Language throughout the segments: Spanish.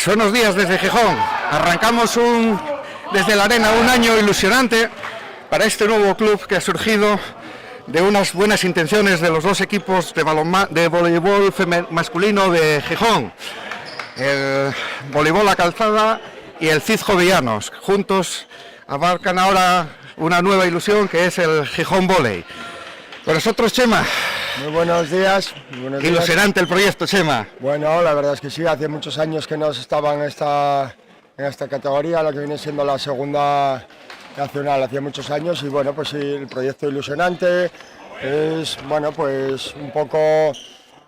Buenos días desde Gijón. Arrancamos desde la arena un año ilusionante para este nuevo club que ha surgido de unas buenas intenciones de los dos equipos de voleibol masculino de Gijón, el Voleibol La Calzada y el CID Jovellanos. Juntos abarcan ahora una nueva ilusión que es el Gijón Voley. Con nosotros, Chema. Muy buenos días. Ilusionante el proyecto, Chema. Bueno, la verdad es que sí, hace muchos años que no se estaba en esta categoría, lo que viene siendo la segunda nacional, hacía muchos años, y bueno, pues sí, el proyecto ilusionante es, bueno, pues un poco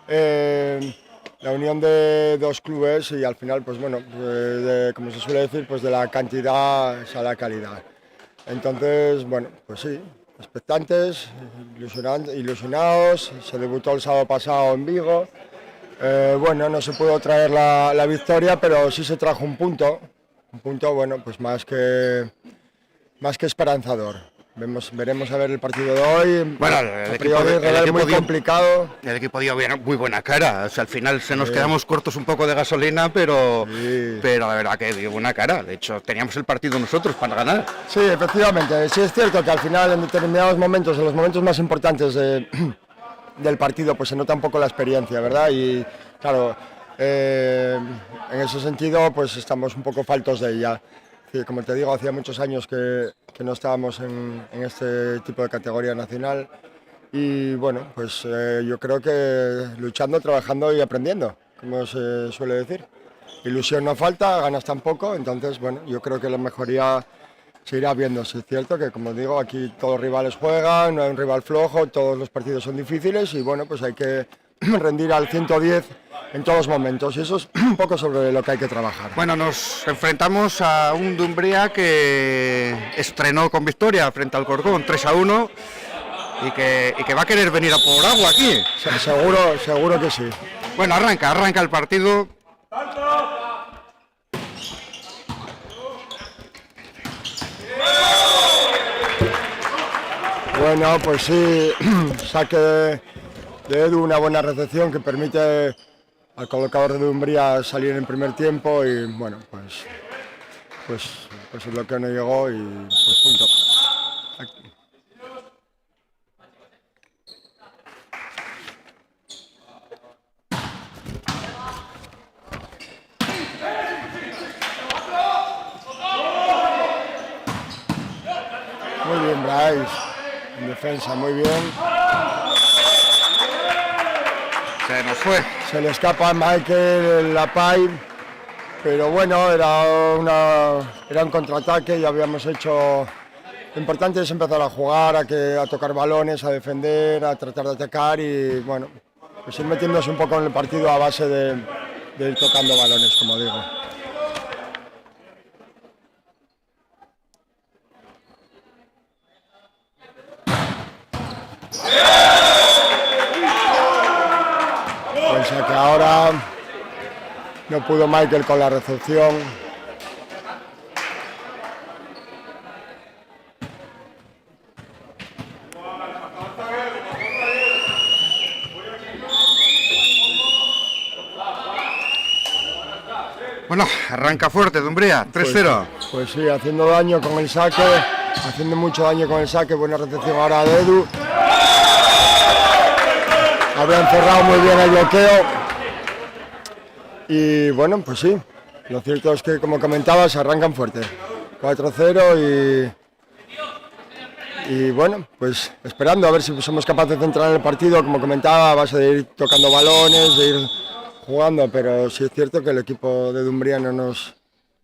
la unión de dos clubes y al final, pues bueno, como se suele decir, pues de la cantidad a la calidad. Entonces, bueno, pues sí, expectantes, ilusionados. Se debutó el sábado pasado en Vigo. Bueno, no se pudo traer la victoria, pero sí se trajo un punto, bueno, pues más que esperanzador. Veremos a ver el partido de hoy. Bueno, el equipo muy complicado. El equipo dio muy buena cara. O sea, al final nos quedamos cortos un poco de gasolina, pero la verdad que dio buena cara. De hecho, teníamos el partido nosotros para ganar. Sí, efectivamente. Sí es cierto que al final, en determinados momentos, en los momentos más importantes del partido, pues se nota un poco la experiencia, ¿verdad? Y claro, en ese sentido, pues estamos un poco faltos de ella. Sí, como te digo, hacía muchos años que no estábamos en este tipo de categoría nacional y bueno, pues yo creo que luchando, trabajando y aprendiendo, como se suele decir. Ilusión no falta, ganas tampoco, entonces bueno, yo creo que la mejoría se irá viendo. Sí, es cierto que, como digo, aquí todos los rivales juegan, no hay un rival flojo, todos los partidos son difíciles y bueno, pues hay que rendir al 110 en todos los momentos, y eso es un poco sobre lo que hay que trabajar. Bueno, nos enfrentamos a un Dumbría que estrenó con victoria frente al Corcón 3-1 y que va a querer venir a por agua aquí. Seguro que sí. Bueno, arranca el partido. Bueno, pues sí, saque de Edu, una buena recepción que permite al colocador de Dumbría salir en primer tiempo y bueno, pues el bloqueo no llegó y pues punto. Muy bien, Bryce, en defensa, muy bien. Se nos fue. Se le escapa a Michael la Pai, pero bueno, era un contraataque y habíamos hecho. Lo importante es empezar a jugar, a tocar balones, a defender, a tratar de atacar y bueno, pues ir metiéndose un poco en el partido a base de ir tocando balones, como digo. Que ahora no pudo Michael con la recepción. Bueno, arranca fuerte Dumbría, 3-0. Pues sí, haciendo daño con el saque, haciendo mucho daño con el saque. Buena recepción ahora de Edu. Habían cerrado muy bien el bloqueo. Y bueno, pues sí, lo cierto es que, como comentabas, arrancan fuerte. 4-0 y bueno, pues esperando a ver si somos capaces de entrar en el partido, como comentaba, a base de ir tocando balones, de ir jugando, pero sí es cierto que el equipo de Dumbría no nos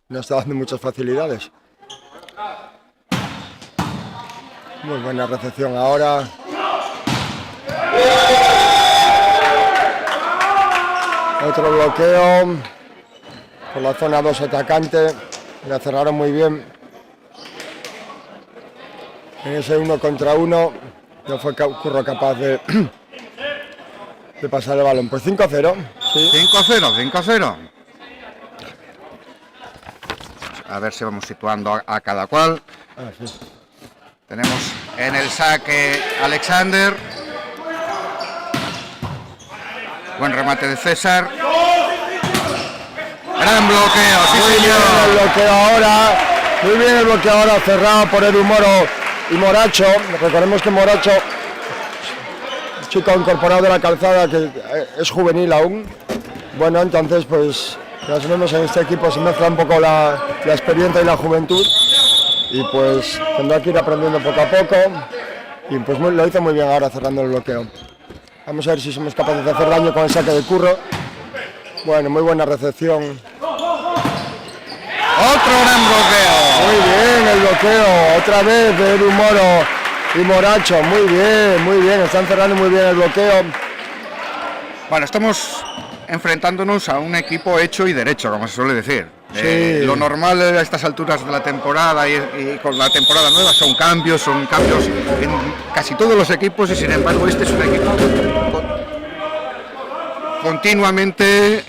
está dando muchas facilidades. Muy buena recepción ahora. Otro bloqueo por la zona 2 atacante, la cerraron muy bien. En ese 1 contra 1 no fue Curro capaz de pasar el balón. Pues 5-0. ¿Sí? 5-0. a ver si vamos situando a cada cual. Sí. Tenemos en el saque Alexander. Buen remate de César. Gran bloqueo, sí Muy señor. bien el bloqueo ahora. Muy bien el bloqueo ahora, cerrado por Edu Moro y Moracho. Recordemos que Moracho, chico incorporado de la calzada, que es juvenil aún. Bueno, entonces pues más o menos en este equipo se mezcla un poco la experiencia y la juventud. Y pues tendrá que ir aprendiendo poco a poco. Y pues lo hizo muy bien ahora cerrando el bloqueo. Vamos a ver si somos capaces de hacer daño con el saque de Curro. Bueno, muy buena recepción. Otro gran bloqueo. Muy bien el bloqueo, otra vez de Edu Moro y Moracho. Muy bien, están cerrando muy bien el bloqueo. Bueno, estamos enfrentándonos a un equipo hecho y derecho, como se suele decir. Sí. Lo normal a estas alturas de la temporada y con la temporada nueva son cambios en casi todos los equipos, y sin embargo este es un equipo continuamente...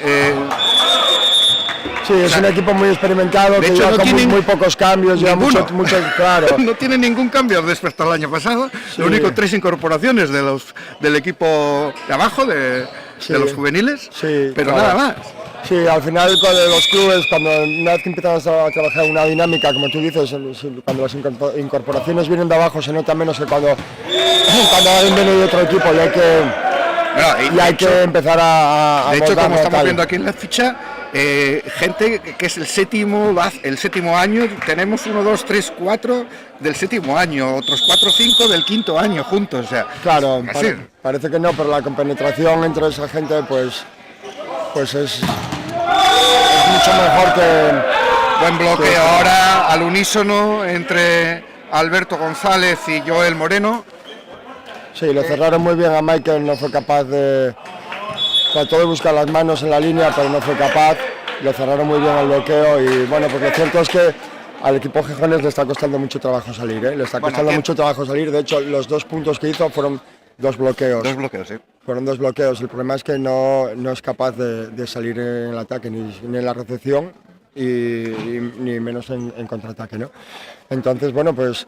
Sí, es un equipo muy experimentado, que lleva con muy pocos cambios, lleva muchos, claro. No tiene ningún cambio respecto al año pasado. Sí. Lo único, 3 incorporaciones del equipo de abajo, de los juveniles, sí, pero claro. nada más. Sí, al final con los clubes, una vez que empiezan a trabajar una dinámica, como tú dices, cuando las incorporaciones vienen de abajo se nota menos que cuando alguien viene de otro equipo y hay que empezar a de hecho, como estamos tal. viendo aquí en la ficha, gente que es el séptimo año, tenemos 1, 2, 3, 4 del séptimo año, otros 4 o 5 del quinto año juntos, o sea, claro, parece que no, pero la compenetración entre esa gente pues es mucho mejor que... Buen bloqueo ahora al unísono entre Alberto González y Joel Moreno. Sí, lo cerraron muy bien a Michael, no fue capaz de... Trató de buscar las manos en la línea, pero no fue capaz. Lo cerraron muy bien el bloqueo y bueno, pues lo cierto es que al equipo gijones le está costando mucho trabajo salir, le está costando mucho trabajo salir. De hecho, los 2 puntos que hizo fueron 2 bloqueos. 2 bloqueos, sí. Fueron 2 bloqueos. El problema es que no es capaz de salir en el ataque ni en la recepción y ni menos en contraataque, ¿no? Entonces, bueno, pues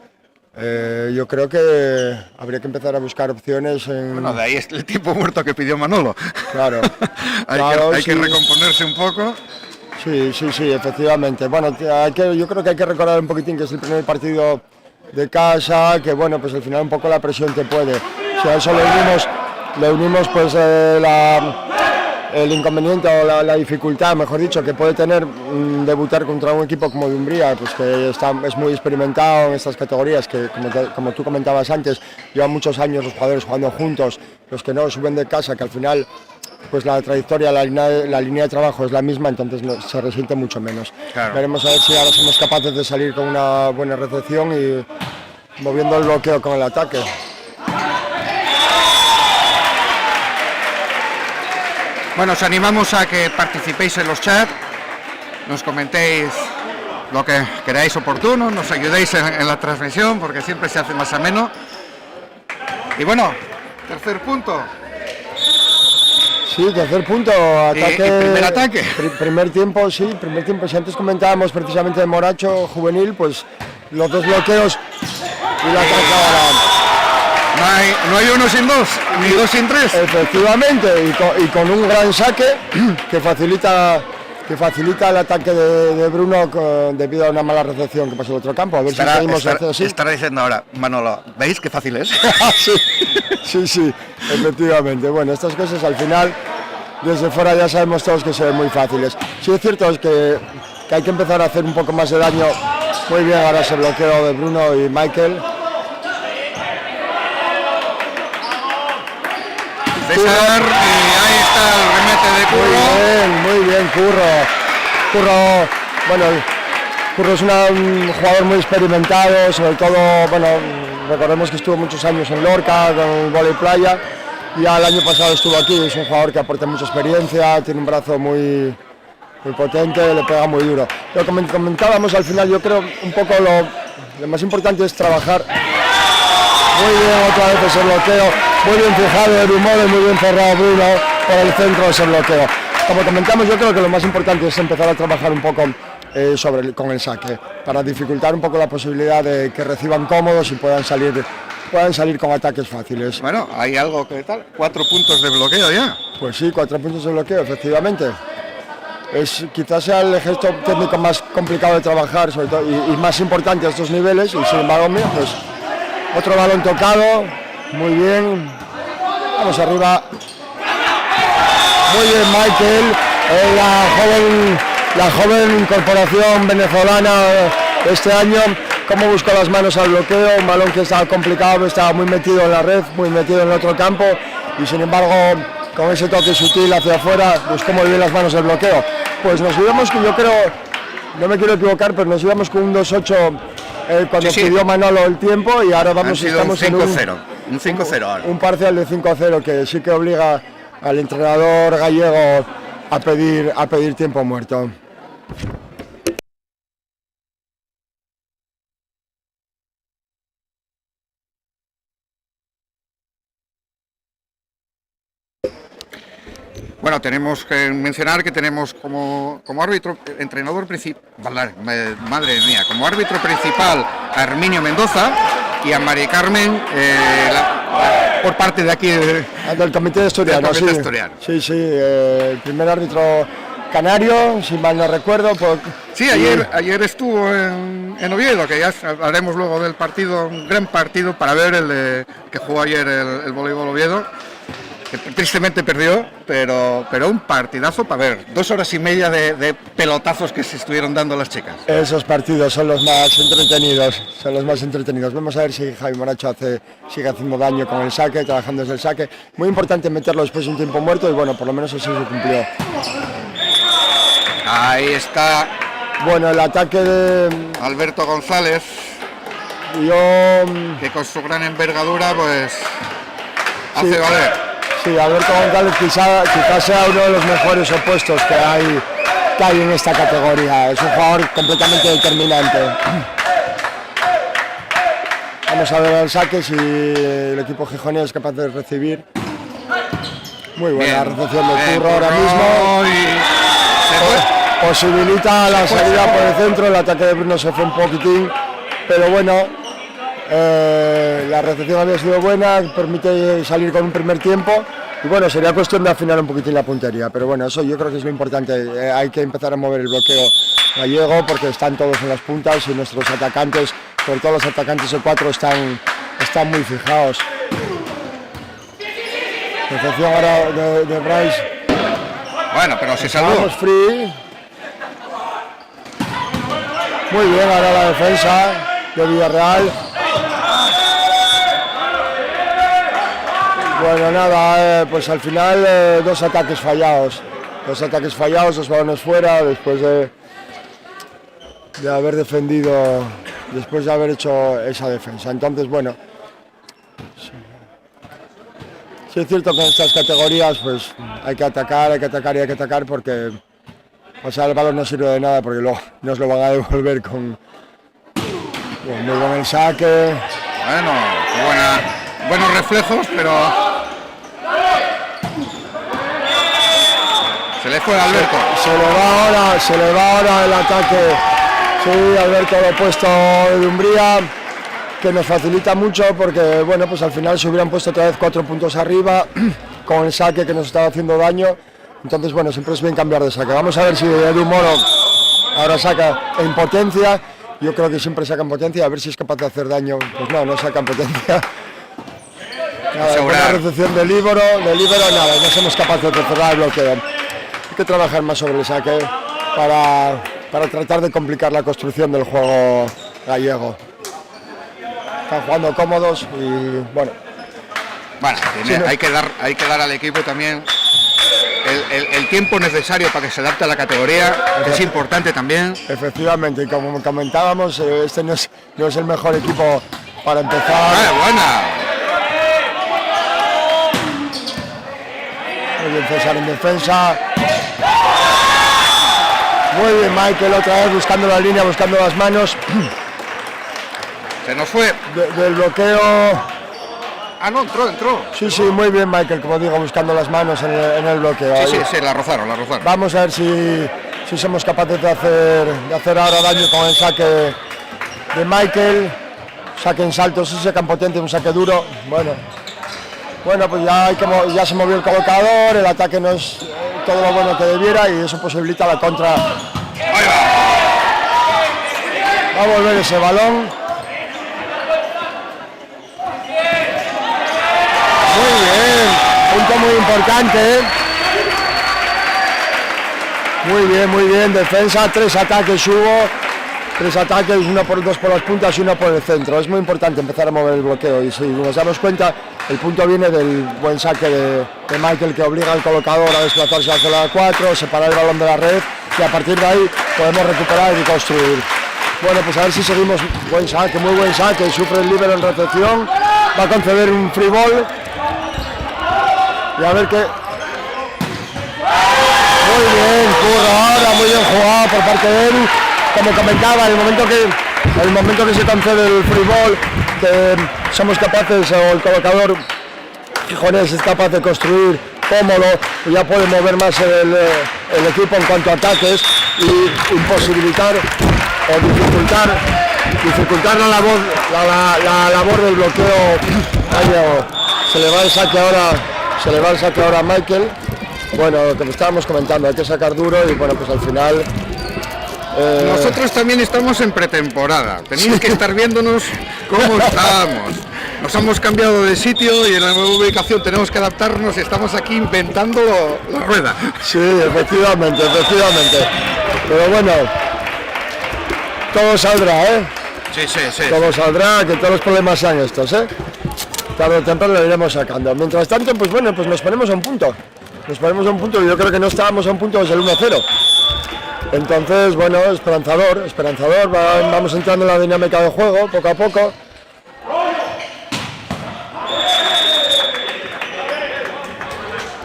yo creo que habría que empezar a buscar opciones en... Bueno, de ahí es el tiempo muerto que pidió Manolo. Claro. hay que recomponerse un poco. Sí, efectivamente. Bueno, yo creo que hay que recordar un poquitín que es el primer partido de casa, que bueno, pues al final un poco la presión te puede. Si a eso le unimos pues el inconveniente o la dificultad, mejor dicho, que puede tener debutar contra un equipo como Dumbría, pues que es muy experimentado en estas categorías, que como tú comentabas antes, llevan muchos años los jugadores jugando juntos, los que no suben de casa, que al final pues la trayectoria, la línea de trabajo es la misma, entonces se resiente mucho menos. Claro. Veremos a ver si ahora somos capaces de salir con una buena recepción y moviendo el bloqueo con el ataque. Bueno, os animamos a que participéis en los chats, nos comentéis lo que queráis oportuno, nos ayudéis en la transmisión, porque siempre se hace más ameno. Y bueno, tercer punto. Sí, tercer punto, ataque. Primer ataque. Primer tiempo. Si antes comentábamos precisamente de Moracho juvenil, pues los 2 bloqueos y la ataque ahora. No hay 1 sin 2, ni 2 sin 3. Efectivamente, y con un gran saque que facilita el ataque de Bruno debido a una mala recepción que pasó en otro campo. A ver si seguimos haciendo así. Estará diciendo ahora, Manolo, ¿veis qué fácil es? Sí, efectivamente. Bueno, estas cosas al final, desde fuera ya sabemos todos que se ven muy fáciles. Sí, es cierto que hay que empezar a hacer un poco más de daño. Muy bien ahora ese bloqueo de Bruno y Michael. César, y ahí está el remate de Curro. Muy bien, Curro, bueno, Curro es un jugador muy experimentado, sobre todo, bueno, recordemos que estuvo muchos años en Lorca con el vóley playa, y ya el año pasado estuvo aquí. Es un jugador que aporta mucha experiencia, tiene un brazo muy potente, le pega muy duro. Lo que comentábamos al final, yo creo un poco lo más importante es trabajar. Muy bien otra vez ese bloqueo, muy bien fijado el humor, muy bien cerrado Bruno por el centro de ese bloqueo. Como comentamos, yo creo que lo más importante es empezar a trabajar un poco con el saque, para dificultar un poco la posibilidad de que reciban cómodos y puedan salir con ataques fáciles. Bueno, hay algo que tal, 4 puntos de bloqueo ya. Pues sí, 4 puntos de bloqueo, efectivamente. Quizás sea el gesto técnico más complicado de trabajar, sobre todo, y más importante a estos niveles, y sin embargo, mira, pues otro balón tocado, muy bien, vamos arriba, muy bien Michael, la joven incorporación venezolana este año, cómo buscó las manos al bloqueo, un balón que estaba complicado, estaba muy metido en la red, muy metido en el otro campo, y sin embargo, con ese toque sutil hacia afuera, buscó muy bien las manos del bloqueo. Pues nos íbamos, yo creo, no me quiero equivocar, pero nos íbamos con un 2-8 cuando pidió Manolo el tiempo, y ahora estamos en un 5-0 ahora. Un parcial de 5-0 que sí que obliga al entrenador gallego a pedir tiempo muerto. Bueno, tenemos que mencionar que tenemos como árbitro, entrenador principal, madre mía, como árbitro principal a Herminio Mendoza y a Mari Carmen por parte de aquí del Comité de Asturiano. Sí, el primer árbitro canario, si mal no recuerdo. Sí, ayer estuvo en Oviedo, que ya hablaremos luego del partido, un gran partido para ver el que jugó ayer el voleibol Oviedo. Que tristemente perdió, pero un partidazo para ver. 2 horas y media de pelotazos que se estuvieron dando las chicas. Esos partidos son los más entretenidos, Vamos a ver si Javi Moracho sigue haciendo daño con el saque, trabajando desde el saque. Muy importante meterlo después de un tiempo muerto y bueno, por lo menos eso se cumplió. Ahí está. Bueno, el ataque de Alberto González. Que con su gran envergadura pues hace valer. Sí, Alberto González quizás sea uno de los mejores opuestos que hay en esta categoría. Es un jugador completamente determinante. Vamos a ver el saque si el equipo gijonés es capaz de recibir. Muy buena recepción de Curro ahora mismo. Posibilita la salida por el centro, el ataque de Bruno se fue un poquitín, pero bueno. La recepción había sido buena, permite salir con un primer tiempo y bueno, sería cuestión de afinar un poquitín la puntería, pero bueno, eso yo creo que es lo importante, hay que empezar a mover el bloqueo gallego porque están todos en las puntas y nuestros atacantes, sobre todo los atacantes de 4 están muy fijados. Recepción ahora de Bryce. Bueno, pero se salvó. Free. Muy bien, ahora la defensa de Villarreal. Bueno, nada, pues al final 2 ataques fallados, 2 balones fuera, después de haber defendido, después de haber hecho esa defensa. Entonces, bueno, sí es cierto que en estas categorías pues hay que atacar porque pasar el balón no sirve de nada porque luego nos lo van a devolver con muy buen el saque. Bueno, buenos reflejos, pero se le fue a Alberto. Se le va ahora el ataque. Sí, Alberto lo ha puesto de Umbría, que nos facilita mucho porque bueno, pues al final se hubieran puesto otra vez 4 puntos arriba con el saque que nos estaba haciendo daño. Entonces bueno, siempre es bien cambiar de saque. Vamos a ver si Edu Moro ahora saca en potencia. Yo creo que siempre saca en potencia, a ver si es capaz de hacer daño. Pues no saca en potencia. Buena recepción del Líbero, nada, no somos capaces de cerrar el bloqueo. Hay que trabajar más sobre el saque para tratar de complicar la construcción del juego gallego. Están jugando cómodos y bueno. Bueno, hay que dar al equipo también el tiempo necesario para que se adapte a la categoría, que es importante también. Efectivamente, y como comentábamos, este no es el mejor equipo para empezar. Buena. Muy bien César en defensa. Muy bien Michael otra vez buscando la línea, buscando las manos. Se nos fue. Del bloqueo. No, entró. Sí, muy bien Michael, como digo, buscando las manos en el bloqueo. Sí, la rozaron. Vamos a ver si si somos capaces de hacer ahora daño con el saque de Michael. Saque en salto, sí, saque en potente, un saque duro. Bueno, pues ya se movió el colocador, el ataque no es todo lo bueno que debiera y eso posibilita la contra. Va a volver ese balón. Muy bien, punto muy importante. Muy bien, defensa, 3 ataques hubo. 3 ataques, dos por las puntas y uno por el centro. Es muy importante empezar a mover el bloqueo y si nos damos cuenta, el punto viene del buen saque de Michael que obliga al colocador a desplazarse hacia la 4, separar el balón de la red y a partir de ahí podemos recuperar y construir. Bueno, pues a ver si seguimos. Buen saque, muy buen saque, sufre el líbero en recepción, va a conceder un free ball y a ver qué. Muy bien, Curro ahora, muy bien jugado por parte de él. Como comentaba, en el momento que se concede el free ball, que somos capaces, o el colocador Gijonés es capaz de construir cómodo, ya puede mover más el equipo en cuanto a ataques y imposibilitar o dificultar la labor del bloqueo. Se le va el saque ahora a Michael. Bueno, lo que estábamos comentando, hay que sacar duro y bueno, pues al final. Nosotros también estamos en pretemporada, tenéis que estar viéndonos cómo estamos. Nos hemos cambiado de sitio y en la nueva ubicación tenemos que adaptarnos, estamos aquí inventando la rueda. Sí, efectivamente. Pero bueno, todo saldrá, ¿eh? Sí. Todo saldrá, que todos los problemas sean estos, ¿eh? Tarde o temprano lo iremos sacando. Mientras tanto, pues bueno, pues nos ponemos a un punto. Y yo creo que no estábamos a un punto desde el 1-0. Entonces, bueno, esperanzador, vamos entrando en la dinámica de juego, poco a poco.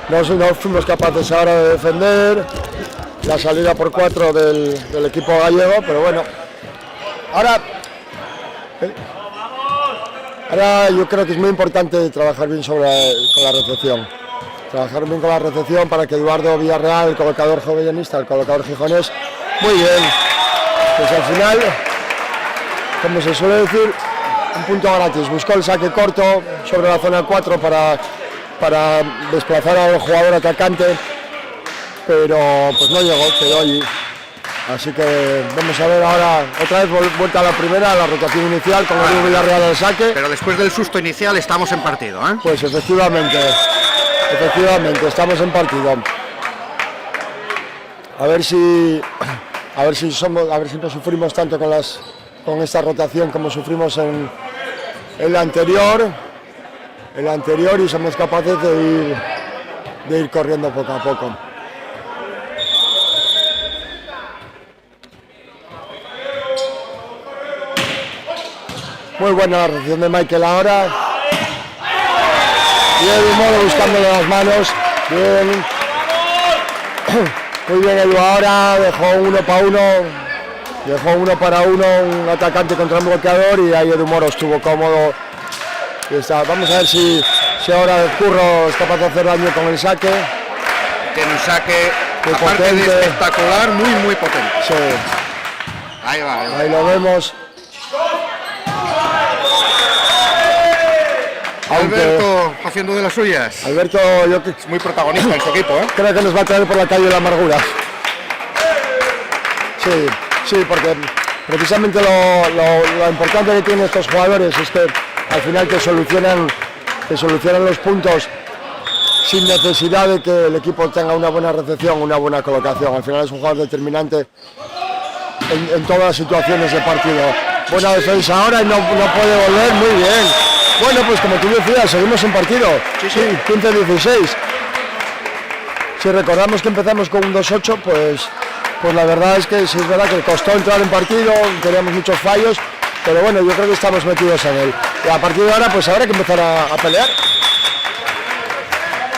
No fuimos capaces ahora de defender la salida por 4 del equipo gallego, pero bueno. Ahora yo creo que es muy importante trabajar bien con la recepción. Para que Eduardo Villarreal, el colocador jovenista, el colocador gijonés, muy bien. Pues al final, como se suele decir, un punto gratis. Buscó el saque corto sobre la zona 4 para desplazar al jugador atacante, pero pues no llegó, quedó allí. Así que vamos a ver ahora, otra vez vuelta a la primera, a la rotación inicial con el Villarreal al saque. Pero después del susto inicial estamos en partido, ¿eh? Pues efectivamente, estamos en partido. A ver si no sufrimos tanto con esta rotación como sufrimos en la anterior. Y somos capaces de ir corriendo poco a poco. Muy buena la recepción de Michael ahora. Y Edu Moro buscándole las manos. Bien. Muy bien Edu ahora. Dejó uno para uno, un atacante contra un bloqueador y ahí Edu Moro estuvo cómodo. Y está. Vamos a ver si ahora el Curro es capaz de hacer daño con el saque. Tiene un saque aparte de espectacular, muy potente. Sí. Ahí va. Ahí lo vemos. Alberto haciendo de las suyas. Alberto, es muy protagonista en su equipo, ¿eh? Creo que nos va a traer por la calle de la amargura. Sí, porque precisamente lo importante que tienen estos jugadores es que al final te solucionan los puntos sin necesidad de que el equipo tenga una buena recepción, una buena colocación. Al final es un jugador determinante en todas las situaciones de partido. Buena defensa ahora y no puede volver, muy bien. Bueno, pues como tú decías, seguimos en partido. Sí, 15-16. Si recordamos que empezamos con un 2-8, pues la verdad es que sí es verdad que costó entrar en partido, teníamos muchos fallos, pero bueno, yo creo que estamos metidos en él. Y a partir de ahora, pues habrá que empezar a pelear.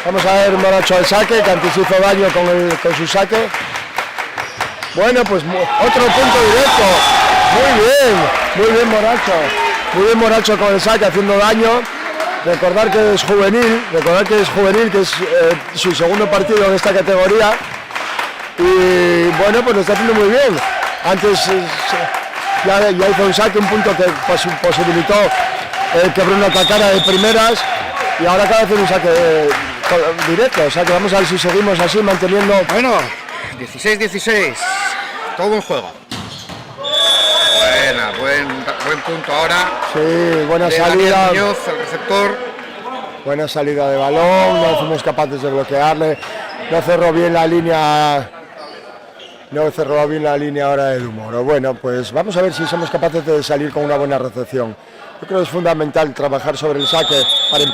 Vamos a ver Moracho al saque, que antes hizo daño con su saque. Bueno, pues otro punto directo. Muy bien Moracho. Muy bien Moracho con el saque haciendo daño. Recordar que es juvenil, que es su segundo partido en esta categoría. y bueno, pues lo está haciendo muy bien. Antes ya hizo un saque, un punto que posibilitó que Bruno atacara de primeras, y ahora acaba de hacer un saque directo, o sea que vamos a ver si seguimos así manteniendo. Bueno, 16-16, todo un juego. Buen punto ahora. Sí, buena Daniel salida. Muñoz, el receptor. Buena salida de balón, no fuimos capaces de bloquearle, no cerró bien la línea. No cerró bien la línea ahora Edu Moro. Bueno, pues vamos a ver si somos capaces de salir con una buena recepción. Yo creo que es fundamental trabajar sobre el saque para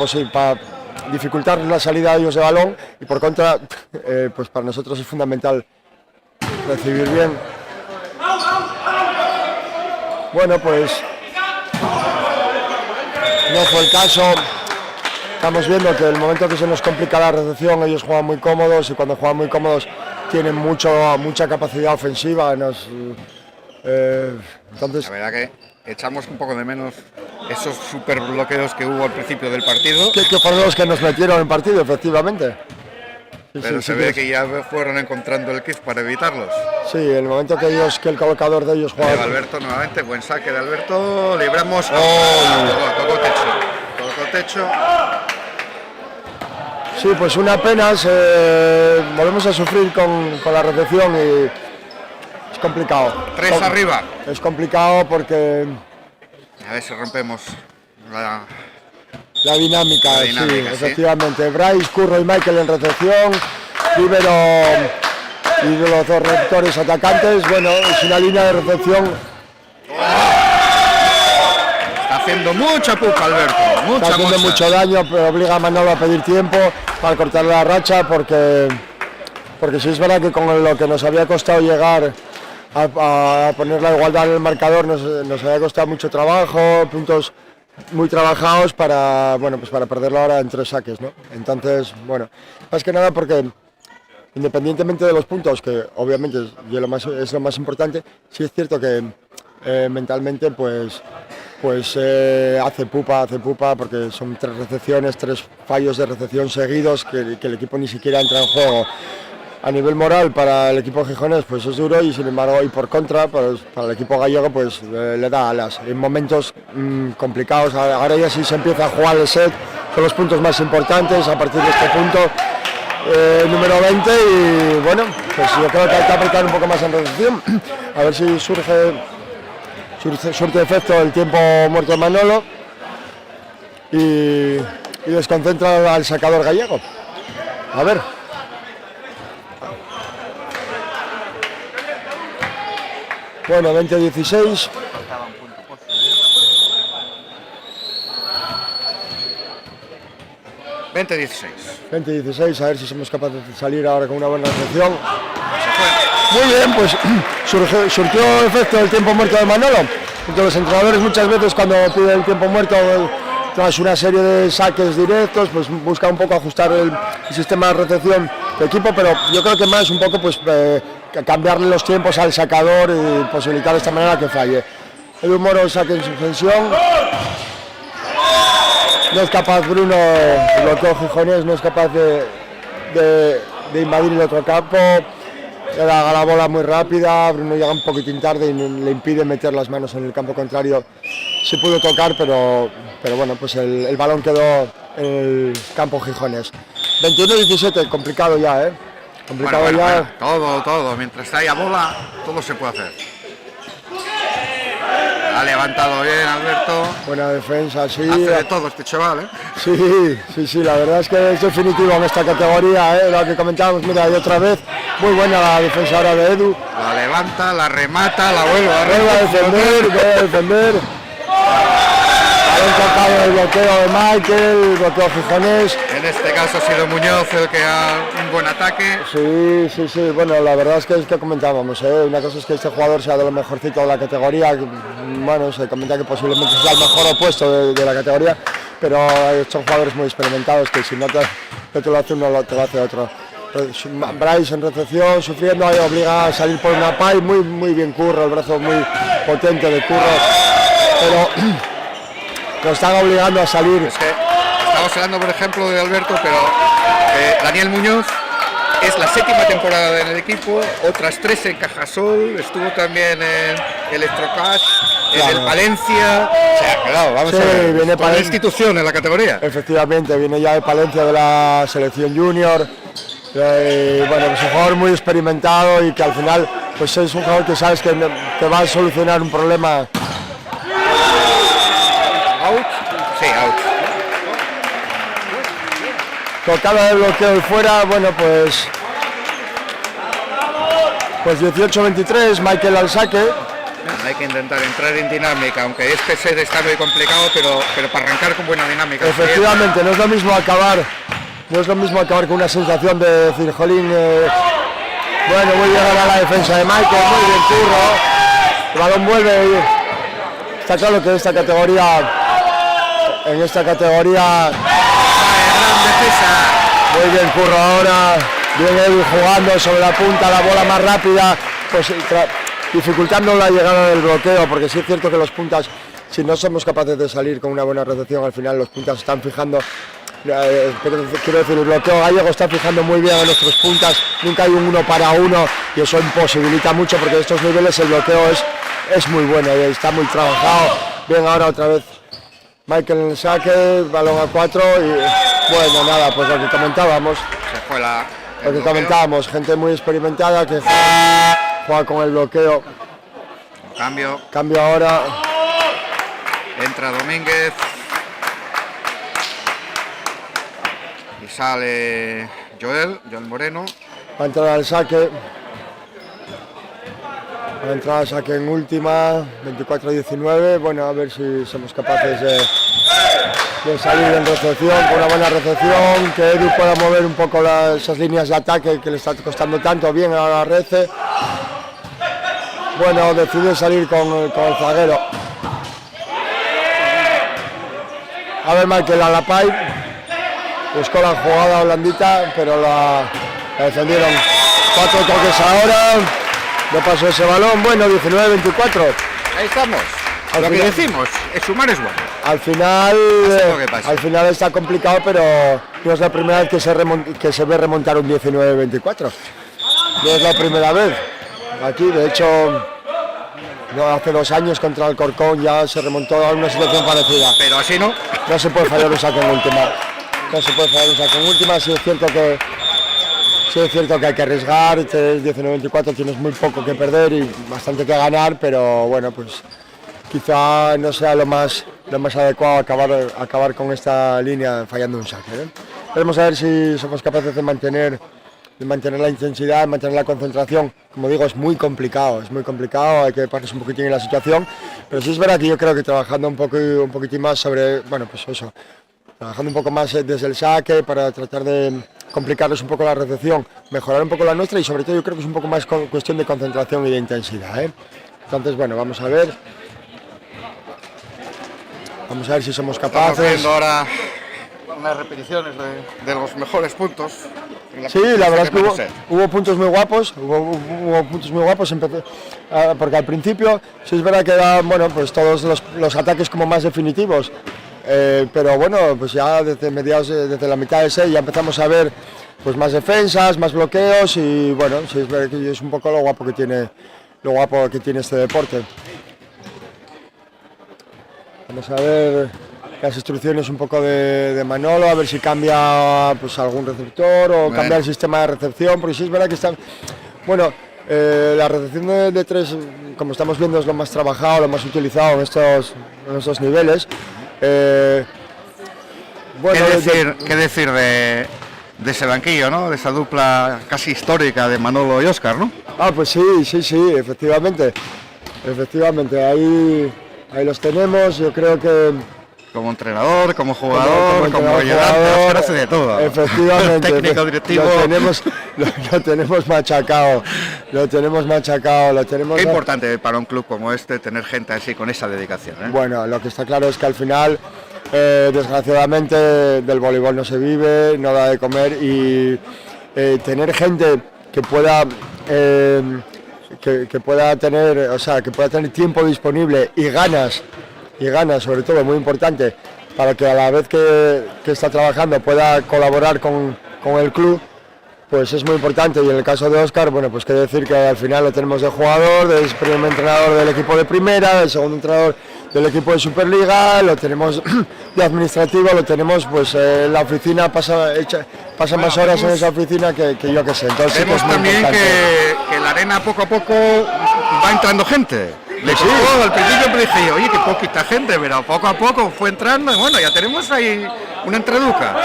dificultar la salida de ellos de balón, y por contra, pues para nosotros es fundamental recibir bien. Bueno, pues no fue el caso. Estamos viendo que el momento que se nos complica la recepción, ellos juegan muy cómodos, y cuando juegan muy cómodos tienen mucha capacidad ofensiva. Entonces, La verdad que echamos un poco de menos esos super bloqueos que hubo al principio del partido. que fueron los que nos metieron en partido, efectivamente. Sí, Pero se ve que ya fueron encontrando el kit para evitarlos. Sí, el momento que el colocador de ellos juega. Alberto nuevamente, buen saque de Alberto, libramos. Tocó techo. Sí, pues una pena, volvemos a sufrir con la recepción y es complicado. 3 arriba. Es complicado porque A ver si rompemos la dinámica, sí. efectivamente. Bryce, Curro y Michael en recepción, Rivero y los dos receptores atacantes. Bueno, es una línea de recepción. Está haciendo mucha pupa Alberto, Está haciendo mucho daño, pero obliga a Manolo a pedir tiempo para cortar la racha, porque sí es verdad que con lo que nos había costado llegar a poner la igualdad en el marcador nos había costado mucho trabajo, puntos muy trabajados para perderlo ahora en 3 saques, ¿no? Entonces, bueno, más que nada porque independientemente de los puntos, que obviamente es lo más importante, sí es cierto que mentalmente pues hace pupa porque son 3 recepciones, 3 fallos de recepción seguidos que el equipo ni siquiera entra en juego. A nivel moral para el equipo gijonés pues es duro, y sin embargo, y por contra pues, para el equipo gallego pues le da alas en momentos complicados. Ahora ya sí se empieza a jugar el set, son los puntos más importantes a partir de este punto número 20, y bueno, pues yo creo que hay que apretar un poco más en recepción, a ver si surte efecto el tiempo muerto de Manolo y desconcentra al sacador gallego. A ver. Bueno, 20-16. 20-16, a ver si somos capaces de salir ahora con una buena recepción. Muy bien, pues surgió efecto el tiempo muerto de Manolo. Porque los entrenadores muchas veces cuando piden el tiempo muerto tras una serie de saques directos, pues busca un poco ajustar el sistema de recepción del equipo, pero yo creo que más un poco pues cambiarle los tiempos al sacador y posibilitar de esta manera que falle. Edu Moro saque en suspensión. No es capaz Bruno, el bloqueo gijonés, no es capaz de invadir el otro campo. La bola muy rápida, Bruno llega un poquitín tarde y le impide meter las manos en el campo contrario. Sí pudo tocar, pero bueno, pues el balón quedó en el campo gijonés. 21-17, complicado ya, complicado ya. Bueno, todo, mientras haya bola, todo se puede hacer. Ha levantado bien Alberto. Buena defensa, sí. Hace de todo este chaval, Sí, la verdad es que es definitivo en esta categoría, lo que comentábamos, mira, y otra vez, muy buena la defensa ahora de Edu. La levanta, la remata, la vuelve a defender. Balón tocado el bloqueo de Michael, el bloqueo gijonés. En este caso ha sido Muñoz el que ha un buen ataque. Sí, bueno, la verdad es que comentábamos, una cosa es que este jugador sea de lo mejorcito de la categoría, bueno, se comenta que posiblemente sea el mejor opuesto de la categoría, pero son jugadores muy experimentados que si no te lo hace uno, te lo hace otro. Bryce en recepción, sufriendo, ahí obliga a salir por una pay, muy bien Curro, el brazo muy potente de Curro, pero nos están obligando a salir. Es que estamos hablando, por ejemplo, de Alberto, pero Daniel Muñoz es la 7ª temporada en el equipo, otras 3 en Cajasol, estuvo también en Electrocash, en el Palencia, se ha quedado, vamos a ver, viene para la institución en la categoría. Efectivamente, viene ya de Palencia de la selección junior, bueno, es un jugador muy experimentado y que al final pues es un jugador que sabes que va a solucionar un problema. Out, sí, out. Tocada de bloqueo y fuera, bueno, pues 18-23, Michael al saque. Hay que intentar entrar en dinámica, aunque este set está muy complicado, pero para arrancar con buena dinámica. Efectivamente, no es lo mismo acabar con una sensación de decir, jolín, bueno, voy a llegar a la defensa de Michael, muy bien curro, el balón vuelve y está claro que en esta categoría muy bien curro ahora, bien Edu jugando sobre la punta, la bola más rápida, pues dificultando la llegada del bloqueo, porque sí es cierto que los puntas, si no somos capaces de salir con una buena recepción, al final los puntas están fijando, quiero decir, el bloqueo gallego está fijando muy bien a nuestros puntas, nunca hay un 1 para 1 y eso imposibilita mucho porque en estos niveles el bloqueo es muy bueno y está muy trabajado. Bien, ahora otra vez Michael en el saque, balón a 4 y bueno, nada, pues lo que comentábamos. Gente muy experimentada que juega con el bloqueo. Cambio ahora. Entra Domínguez. Y sale Joel Moreno. Va a entrar al saque. En última, 24-19. Bueno, a ver si somos capaces de salir en recepción, con una buena recepción, que Edu pueda mover un poco esas líneas de ataque que le está costando tanto. Bien a la Rece. Bueno, decide salir con el zaguero. A ver, Michael a la pipe. Buscó la jugada blandita, pero la defendieron. 4 toques ahora. No pasó ese balón. Bueno, 19-24. Ahí estamos. Lo que decimos, sumar es bueno. Al final está complicado, pero no es la primera vez que se ve remontar un 19-24. No es la primera vez. Aquí, de hecho, no, hace 2 años contra el Corcón ya se remontó a una situación parecida. Pero así no. No se puede fallar un saque en última. Sí es cierto que hay que arriesgar. 19-24 tienes muy poco que perder y bastante que ganar, pero bueno, pues quizá no sea lo más adecuado acabar con esta línea fallando un saque, ¿eh? Veremos a ver si somos capaces de mantener la intensidad, de mantener la concentración. Como digo, es muy complicado, hay que pararse un poquitín en la situación, pero sí es verdad que yo creo que trabajando un poquitín más sobre, bueno, pues eso, trabajando un poco más desde el saque para tratar de complicarles un poco la recepción, mejorar un poco la nuestra y sobre todo yo creo que es un poco más cuestión de concentración y de intensidad, ¿eh? Entonces, bueno, vamos a ver si somos capaces. Estamos viendo ahora unas repeticiones de los mejores puntos. Sí, la verdad es que hubo puntos muy guapos, porque al principio sí es verdad que eran, bueno, pues todos los ataques como más definitivos, pero bueno, pues ya desde la mitad de 6 ya empezamos a ver pues más defensas, más bloqueos y bueno, sí es verdad que es un poco lo guapo que tiene este deporte. Vamos a ver las instrucciones un poco de Manolo, a ver si cambia pues algún receptor o cambia el sistema de recepción, porque sí es verdad que está, bueno, la recepción de 3, como estamos viendo, es lo más trabajado, lo más utilizado en estos niveles. Bueno, ¿Qué decir de ese banquillo, ¿no? De esa dupla casi histórica de Manolo y Óscar, ¿no? Pues sí, efectivamente, ahí los tenemos, yo creo que como entrenador, como jugador, como ayudante, hace de todo. Efectivamente. Técnico, directivo. Lo tenemos machacado. Qué importante para un club como este tener gente así con esa dedicación, ¿eh? Bueno, lo que está claro es que al final, desgraciadamente, del voleibol no se vive, no da de comer y tener gente que pueda tener tiempo disponible y ganas, sobre todo, muy importante, para que a la vez que está trabajando pueda colaborar con el club, pues es muy importante, y en el caso de Óscar, bueno, pues quiere decir que al final lo tenemos de jugador, de primer entrenador del equipo de primera, del segundo entrenador del equipo de Superliga, lo tenemos de administrativo, lo tenemos pues en la oficina, pasa más horas en esa oficina que yo que sé. Entonces vemos sí que es muy también importante. que la arena poco a poco va entrando gente. Le costó, al principio me dije, oye, qué poquita gente, pero poco a poco fue entrando y bueno, ya tenemos ahí una entreduca.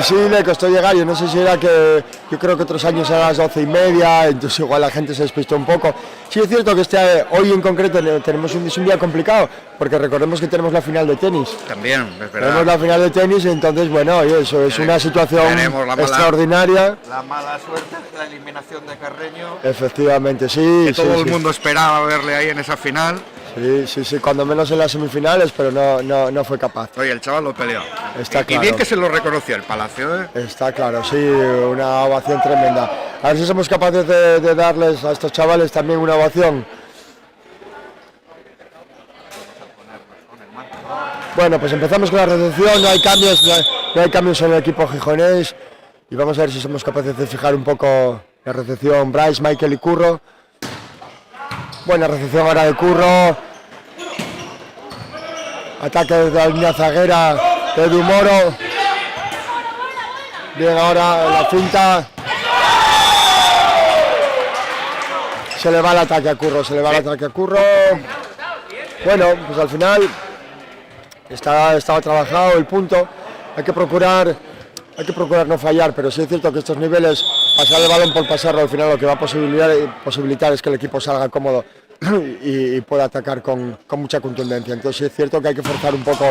Sí, le costó llegar, yo no sé si era que, yo creo que otros años era a las 12:30, entonces igual la gente se despistó un poco. Sí es cierto que hoy en concreto tenemos un día complicado, porque recordemos que tenemos la final de tenis. También, es verdad. Tenemos la final de tenis, entonces bueno, oye, eso es una situación extraordinaria. La mala suerte de la eliminación de Carreño. Efectivamente, sí. Que todo el mundo esperaba verle ahí en esa final. Sí, cuando menos en las semifinales, pero no fue capaz. Oye, el chaval lo peleó. Está claro. Y bien que se lo reconoció el Palacio, ¿eh? Está claro, sí, una ovación tremenda. A ver si somos capaces de darles a estos chavales también una ovación. Bueno, pues empezamos con la recepción, no hay cambios en el equipo gijonés, y vamos a ver si somos capaces de fijar un poco la recepción. Bryce, Michael y Curro. Buena recepción ahora de Curro. Ataque desde la línea zaguera de Edu Moro. Bien ahora la cinta. Se le va el ataque a Curro, Bueno, pues al final estaba trabajado el punto. Hay que procurar no fallar, pero sí es cierto que estos niveles, pasar el balón por pasarlo, al final lo que va a posibilitar es que el equipo salga cómodo y pueda atacar con mucha contundencia. Entonces sí es cierto que hay que forzar un poco,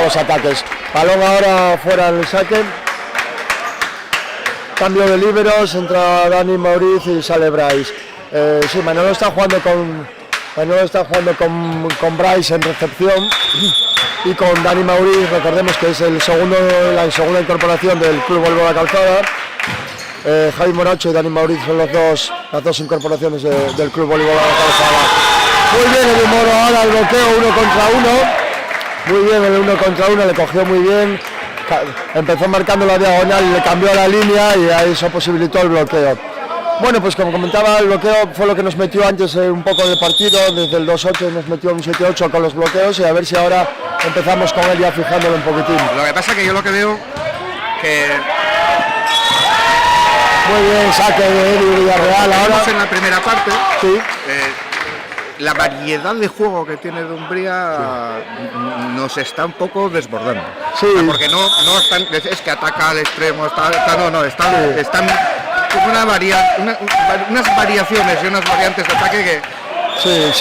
los ataques. Balón ahora fuera del saque. Cambio de líberos, entra Dani Mauriz y sale Bryce. Sí, Manolo está jugando con Bryce en recepción y con Dani Mauriz, recordemos que es la segunda incorporación del Club Voleibol La Calzada. Javi Moracho y Dani Mauriz son las dos incorporaciones del Club Voleibol La Calzada. Muy bien el Moro ahora, el bloqueo 1 contra 1. Muy bien el 1 contra 1, le cogió muy bien. Empezó marcando la diagonal y le cambió la línea y ahí eso posibilitó el bloqueo. Bueno, pues como comentaba, el bloqueo fue lo que nos metió antes un poco de partido, desde el 2-8 nos metió un 7-8 con los bloqueos, y a ver si ahora empezamos con él ya fijándolo un poquitín. Lo que pasa es que yo lo que veo que... Muy bien, saque de Edu Villarreal ahora. En la primera parte, sí. La variedad de juego que tiene Dumbría nos está un poco desbordando. Sí. O sea, porque no están, es que ataca al extremo, están unas variaciones y unas variantes de ataque que...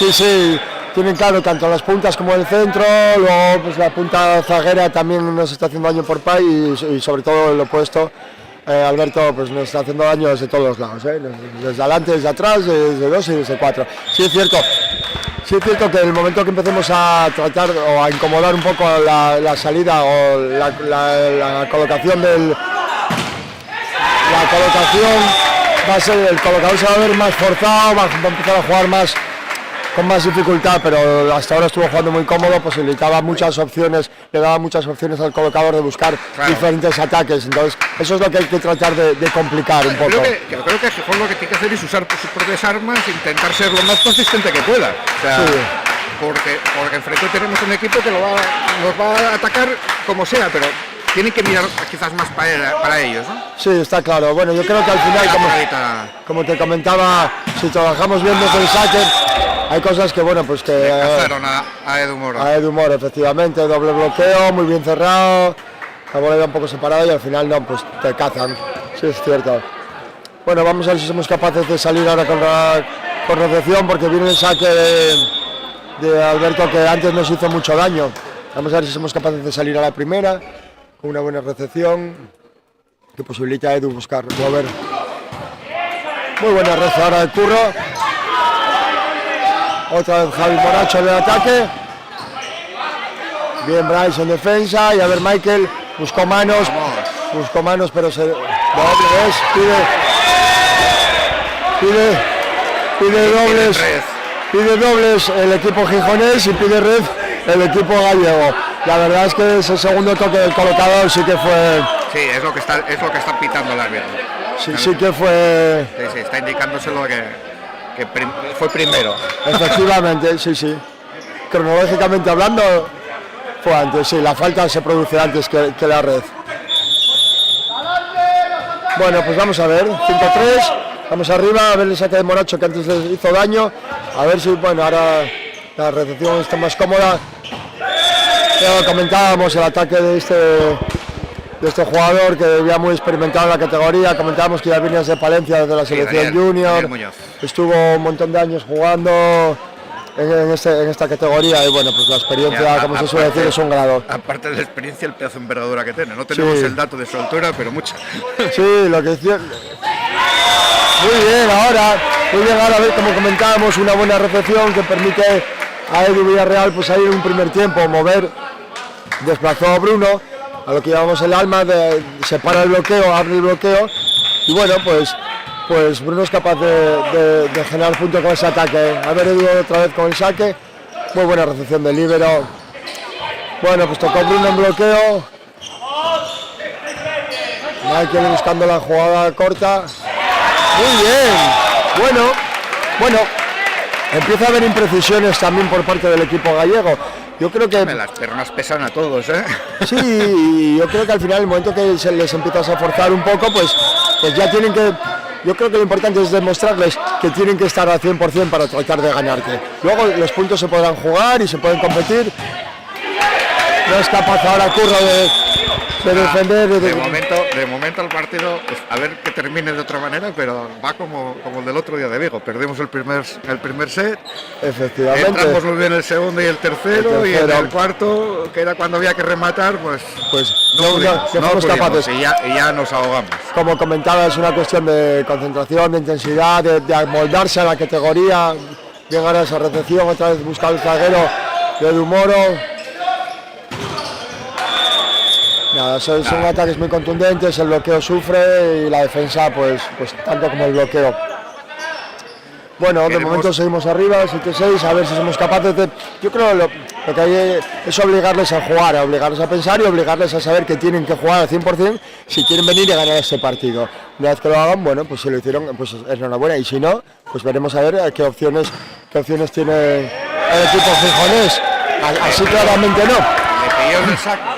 Sí. Tienen claro tanto las puntas como el centro, luego pues la punta zaguera también nos está haciendo daño por pay y sobre todo el opuesto. Alberto pues nos está haciendo daño desde todos los lados, desde adelante, desde atrás, desde 2 y desde 4. Sí es cierto que en el momento que empecemos a tratar o a incomodar un poco la salida o la colocación va a ser, el colocador se va a ver más forzado, va a empezar a jugar con más dificultad, pero hasta ahora estuvo jugando muy cómodo, le daba muchas opciones al colocador de buscar diferentes ataques. Entonces eso es lo que hay que tratar de complicar un poco. Creo que Gijón lo que tiene que hacer es usar sus propias armas e intentar ser lo más consistente que pueda. O sea, sí. Porque enfrente tenemos un equipo que nos va a atacar como sea, pero tienen que mirar quizás más para ellos, ¿no? Sí, está claro. Bueno, yo creo que al final, como te comentaba, si trabajamos bien desde el saque, hay cosas que, bueno, pues que... cazaron a Edu Moro. A Edu Moro, efectivamente, doble bloqueo, muy bien cerrado, la bola iba un poco separada y al final no, pues te cazan. Sí, es cierto. Bueno, vamos a ver si somos capaces de salir ahora con recepción, porque viene el saque de Alberto que antes nos hizo mucho daño. Vamos a ver si somos capaces de salir a la primera, con una buena recepción, que posibilita a Edu mover. Muy buena red ahora de Curro. Otra vez Javi Moracho en el ataque. Bien Bryce en defensa. Y a ver Michael buscó manos, pero se doble pide dobles el equipo gijonés y pide red el equipo gallego. La verdad es que ese segundo toque del colocador sí que fue Sí, es lo que está pitando el árbitro. Sí que fue... Sí, está indicándoselo que fue primero. Efectivamente, sí. Cronológicamente hablando, fue antes, sí, la falta se produce antes que la red. Bueno, pues vamos a ver, 5-3, vamos arriba, a ver el saque de Monacho que antes les hizo daño, a ver si, bueno, ahora la recepción está más cómoda. Ya comentábamos el ataque de este jugador que ya muy experimentado en la categoría, comentábamos que ya venía de Palencia desde la selección junior, estuvo un montón de años jugando en esta categoría y bueno, pues la experiencia, como se suele decir, es un grado. Aparte de la experiencia, el pedazo de envergadura que tiene, no tenemos el dato de su altura, pero mucha. Sí, lo que decía. Muy bien, ahora, a ver, como comentábamos, una buena recepción que permite a Edu Villarreal pues ahí en un primer tiempo mover, desplazó a Bruno, a lo que llamamos el alma, separa el bloqueo, abre el bloqueo y bueno, pues Bruno es capaz de generar puntos con ese ataque. A ver, Edu otra vez con el saque, muy buena recepción del líbero. Bueno, pues tocó Bruno en bloqueo. Michael buscando la jugada corta. Muy bien, bueno, empieza a haber imprecisiones también por parte del equipo gallego. Yo creo que... Las piernas pesan a todos, ¿eh? Sí, yo creo que al final, el momento que se les empiezas a forzar un poco, pues ya tienen que... Yo creo que lo importante es demostrarles que tienen que estar al 100% para tratar de ganarte. Luego los puntos se podrán jugar y se pueden competir. No es capaz ahora Curro de defender. De momento el partido, pues, a ver que termine de otra manera, pero va como el del otro día de Vigo. Perdimos el primer set. Efectivamente. Entramos muy bien el segundo y el tercero. Y en el cuarto, que era cuando había que rematar, pues no fuimos capaces. Y ya nos ahogamos. Como comentaba, es una cuestión de concentración, de intensidad, de amoldarse a la categoría. Bien ahora esa recepción, otra vez busca el zaguero de Dumoro. Nada, son ataques muy contundentes, el bloqueo sufre y la defensa pues tanto como el bloqueo. Bueno, de momento seguimos arriba, 7-6, a ver si somos capaces de... Yo creo lo que hay es obligarles a jugar, obligarles a pensar y obligarles a saber que tienen que jugar al 100% si quieren venir y ganar este partido. Una vez que lo hagan, bueno, pues si lo hicieron, pues es enhorabuena, y si no, pues veremos a ver qué opciones tiene el equipo frijonés. Así claramente no. Le pilló el saco.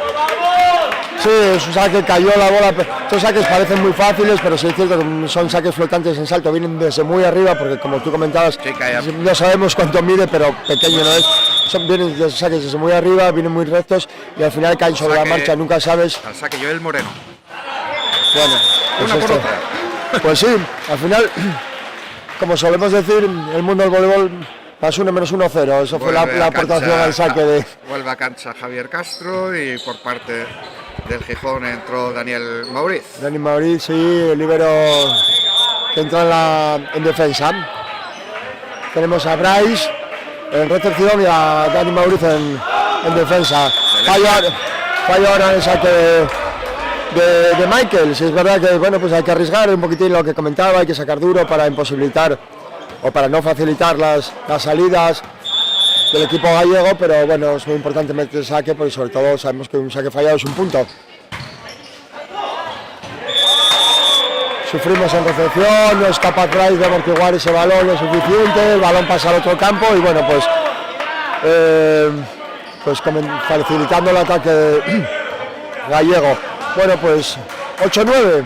Sí, es un saque, cayó la bola. Estos saques parecen muy fáciles, pero sí es cierto que son saques flotantes en salto, vienen desde muy arriba, porque como tú comentabas, no sabemos cuánto mide, pero pequeño no es. Vienen de saques desde muy arriba, vienen muy rectos y al final caen sobre la marcha, nunca sabes. Al saque Joel Moreno. Bueno, pues una por otra. Pues sí, al final, como solemos decir, el mundo del voleibol +1 -1-0, eso fue la aportación al saque de... Vuelve a cancha Javier Castro y por parte del Gijón entró Daniel Mauriz. Daniel Mauriz, sí, el líbero que entra en defensa. Tenemos a Bryce en recepción y a Daniel Mauriz en defensa. Fallo ahora en el saque de Michael. Si es verdad que bueno, pues hay que arriesgar un poquitín lo que comentaba, hay que sacar duro para imposibilitar o para no facilitar las salidas del equipo gallego, pero bueno, es muy importante meter el saque porque sobre todo sabemos que un saque fallado es un punto. Sufrimos en recepción, no es capaz Bryce de amortiguar ese balón lo suficiente, el balón pasa al otro campo y bueno, pues facilitando el ataque gallego. Bueno, pues 8-9.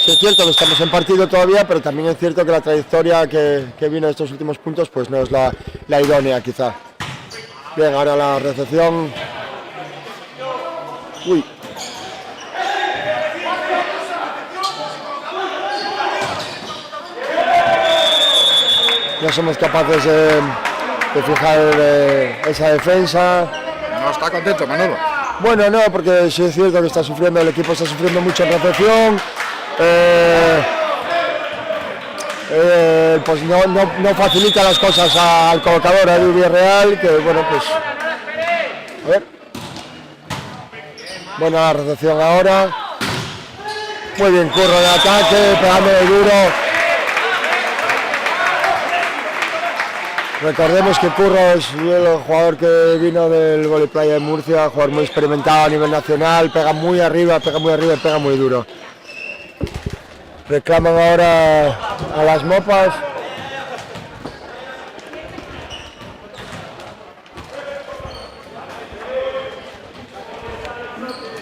Sí, es cierto que estamos en partido todavía, pero también es cierto que la trayectoria que vino de estos últimos puntos pues no es la idónea quizá. Bien, ahora la recepción. Uy. No somos capaces de fijar esa defensa. No está contento, Manolo. Bueno, no, porque sí es cierto que está sufriendo, el equipo está sufriendo mucho en recepción. Pues no facilita las cosas al colocador, a Edu Villarreal, que bueno, pues a ver. Buena recepción ahora. Muy bien, Curro de ataque, pegándole duro. Recordemos que Curro es el jugador que vino del Vóley Playa de Murcia, jugador muy experimentado a nivel nacional, pega muy arriba y pega muy duro. Reclaman ahora a las mopas.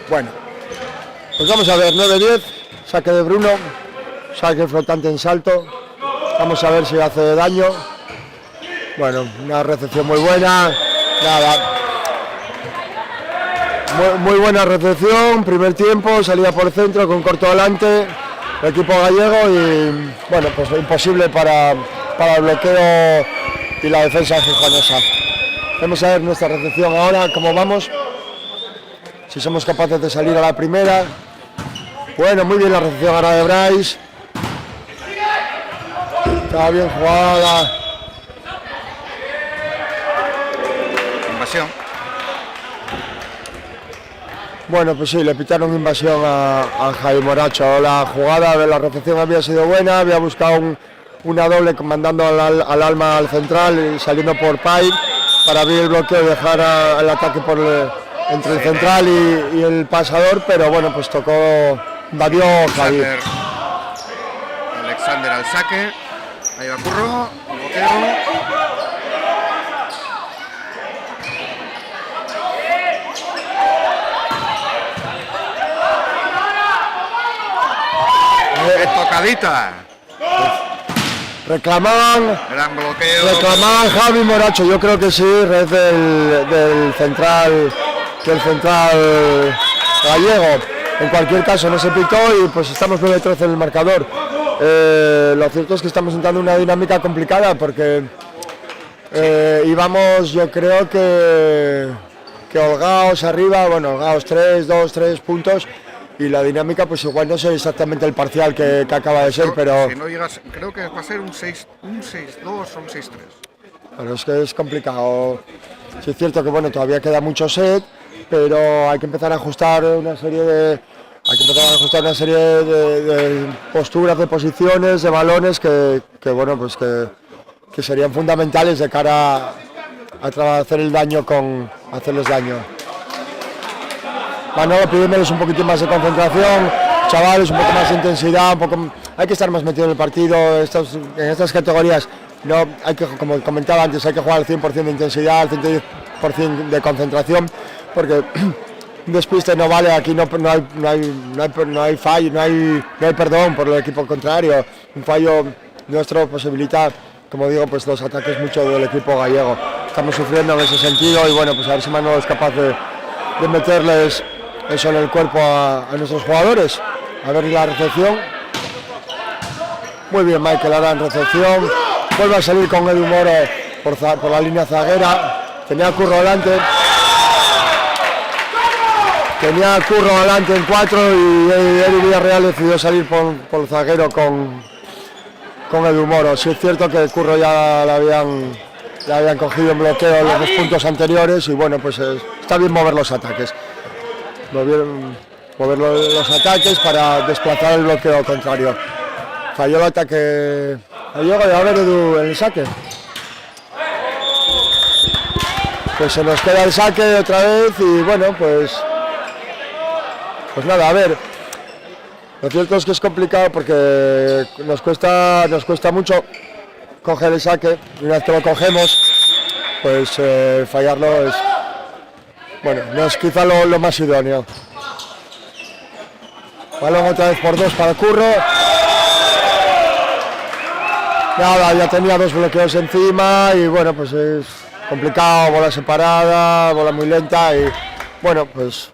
Bueno, pues vamos a ver, 9-10, saque de Bruno, saque flotante en salto, vamos a ver si hace daño. Bueno, una recepción muy buena, nada, muy buena recepción, primer tiempo, salida por centro con corto delante, el equipo gallego y bueno, pues imposible para el bloqueo y la defensa gijonesa. Vamos a ver nuestra recepción ahora, cómo vamos. Si somos capaces de salir a la primera. Bueno, muy bien la recepción ahora de Bryce. Está bien jugada. Invasión. Bueno, pues sí, le pitaron invasión a Jaime Moracho. La jugada de la recepción había sido buena, había buscado una doble mandando al alma al central y saliendo por Pai para abrir el bloqueo y dejar el ataque entre el central y el pasador, pero bueno, pues tocó, invadió Javier. Alexander al saque, ahí va Curro, bloqueo. ¡Qué tocadita! Reclamaban Javi Moracho, yo creo que sí, red del central, del central gallego. En cualquier caso no se pitó y pues estamos 9-13 en el marcador. Lo cierto es que estamos entrando en una dinámica complicada porque íbamos, yo creo que holgados arriba, bueno, holgados 3 puntos. Y la dinámica pues igual no sé exactamente el parcial que acaba de ser, pero... Si no llegas, creo que va a ser un 6-2 o un 6-3. Pero es que es complicado. Sí es cierto que bueno, todavía queda mucho set, pero hay que empezar a ajustar una serie de posturas, de posiciones, de balones que bueno, pues que serían fundamentales de cara a hacer el daño hacerles daño. Manolo, pídemeles un poquitín más de concentración, chavales, un poco más de intensidad, hay que estar más metido en el partido, en estas categorías, no, hay que, como comentaba antes, hay que jugar al 100% de intensidad, al 110% de concentración, porque un despiste no vale, aquí no hay fallo, no hay perdón por el equipo contrario, un fallo nuestro posibilita, como digo, pues los ataques mucho del equipo gallego. Estamos sufriendo en ese sentido y bueno, pues a ver si Manolo es capaz de meterles eso en el cuerpo a nuestros jugadores. A ver la recepción. Muy bien Michael ahora en recepción. Vuelve a salir con Edu Moro por la línea zaguera. Tenía a Curro delante. En 4 y Edu Villarreal decidió salir por el zaguero con Edu Moro. Sí es cierto que Curro ya la habían cogido en bloqueo en los 2 puntos anteriores y bueno, pues está bien mover los ataques. Mover los ataques para desplazar el bloqueo contrario. Falló el ataque gallego y ahora Edu en el saque. Pues se nos queda el saque otra vez y bueno, pues nada, a ver. Lo cierto es que es complicado porque nos cuesta mucho coger el saque y una vez que lo cogemos, pues fallarlo es, bueno, no es quizá lo más idóneo. Balón otra vez por 2 para Curro. Nada, ya tenía 2 bloqueos encima y bueno, pues es complicado, bola separada, bola muy lenta y bueno, pues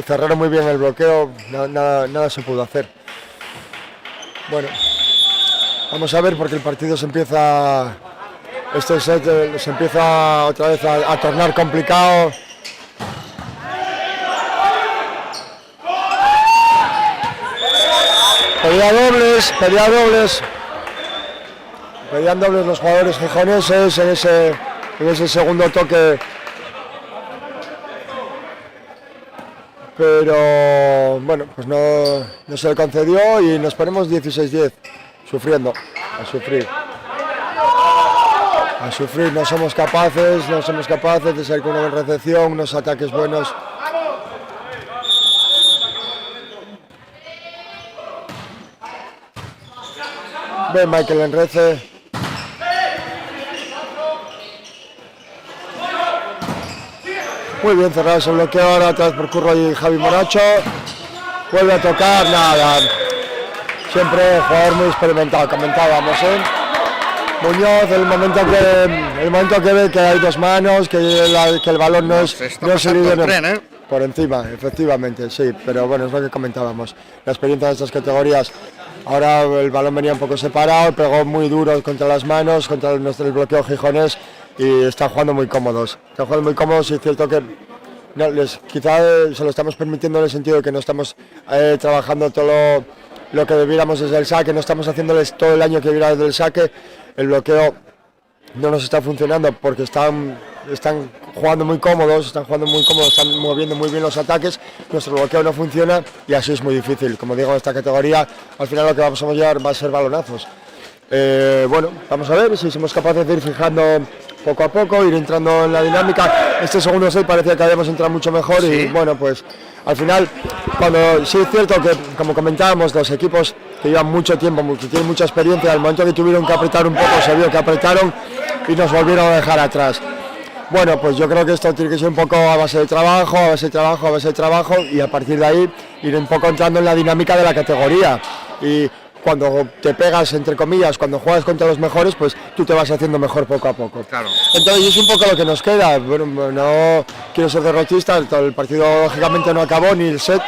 cerraron muy bien el bloqueo, nada se pudo hacer. Bueno, vamos a ver porque el partido se empieza, este set se empieza otra vez a tornar complicado. Pedían dobles los jugadores gijoneses en ese segundo toque. Pero bueno, pues no se le concedió y nos ponemos 16-10, a sufrir. a sufrir, no somos capaces de salir con una buena recepción, unos ataques buenos. Ve Michael Enrece. Muy bien cerrado ese bloqueo ahora, otra vez por Curro y Javi Monacho. Vuelve a tocar, nada. Siempre jugador muy experimentado, comentábamos, Muñoz, el momento que ve que hay dos manos, que el balón no es el líder. Por encima, efectivamente, sí, pero bueno, es lo que comentábamos. La experiencia de estas categorías, ahora el balón venía un poco separado, pegó muy duro contra las manos, contra el bloqueo gijonés y están jugando muy cómodos. Están jugando muy cómodos y es cierto que quizá se lo estamos permitiendo en el sentido de que no estamos trabajando todo lo que debiéramos desde el saque, no estamos haciéndoles todo el año que debiera desde el saque. El bloqueo no nos está funcionando porque están jugando muy cómodos, están moviendo muy bien los ataques, nuestro bloqueo no funciona y así es muy difícil. Como digo, en esta categoría al final lo que vamos a llevar va a ser balonazos. Bueno, vamos a ver si somos capaces de ir fijando poco a poco, ir entrando en la dinámica. Este segundo set parecía que habíamos entrado mucho mejor, ¿sí? Y bueno, pues al final, sí es cierto que, como comentábamos, los equipos que llevan mucho tiempo, que tienen mucha experiencia, al momento que tuvieron que apretar un poco, se vio que apretaron y nos volvieron a dejar atrás. Bueno, pues yo creo que esto tiene que ser un poco a base de trabajo, y a partir de ahí ir un poco entrando en la dinámica de la categoría. Y cuando te pegas, entre comillas, cuando juegas contra los mejores, pues tú te vas haciendo mejor poco a poco. Claro. Entonces es un poco lo que nos queda. Bueno, no quiero ser derrotista, el partido lógicamente no acabó ni el set,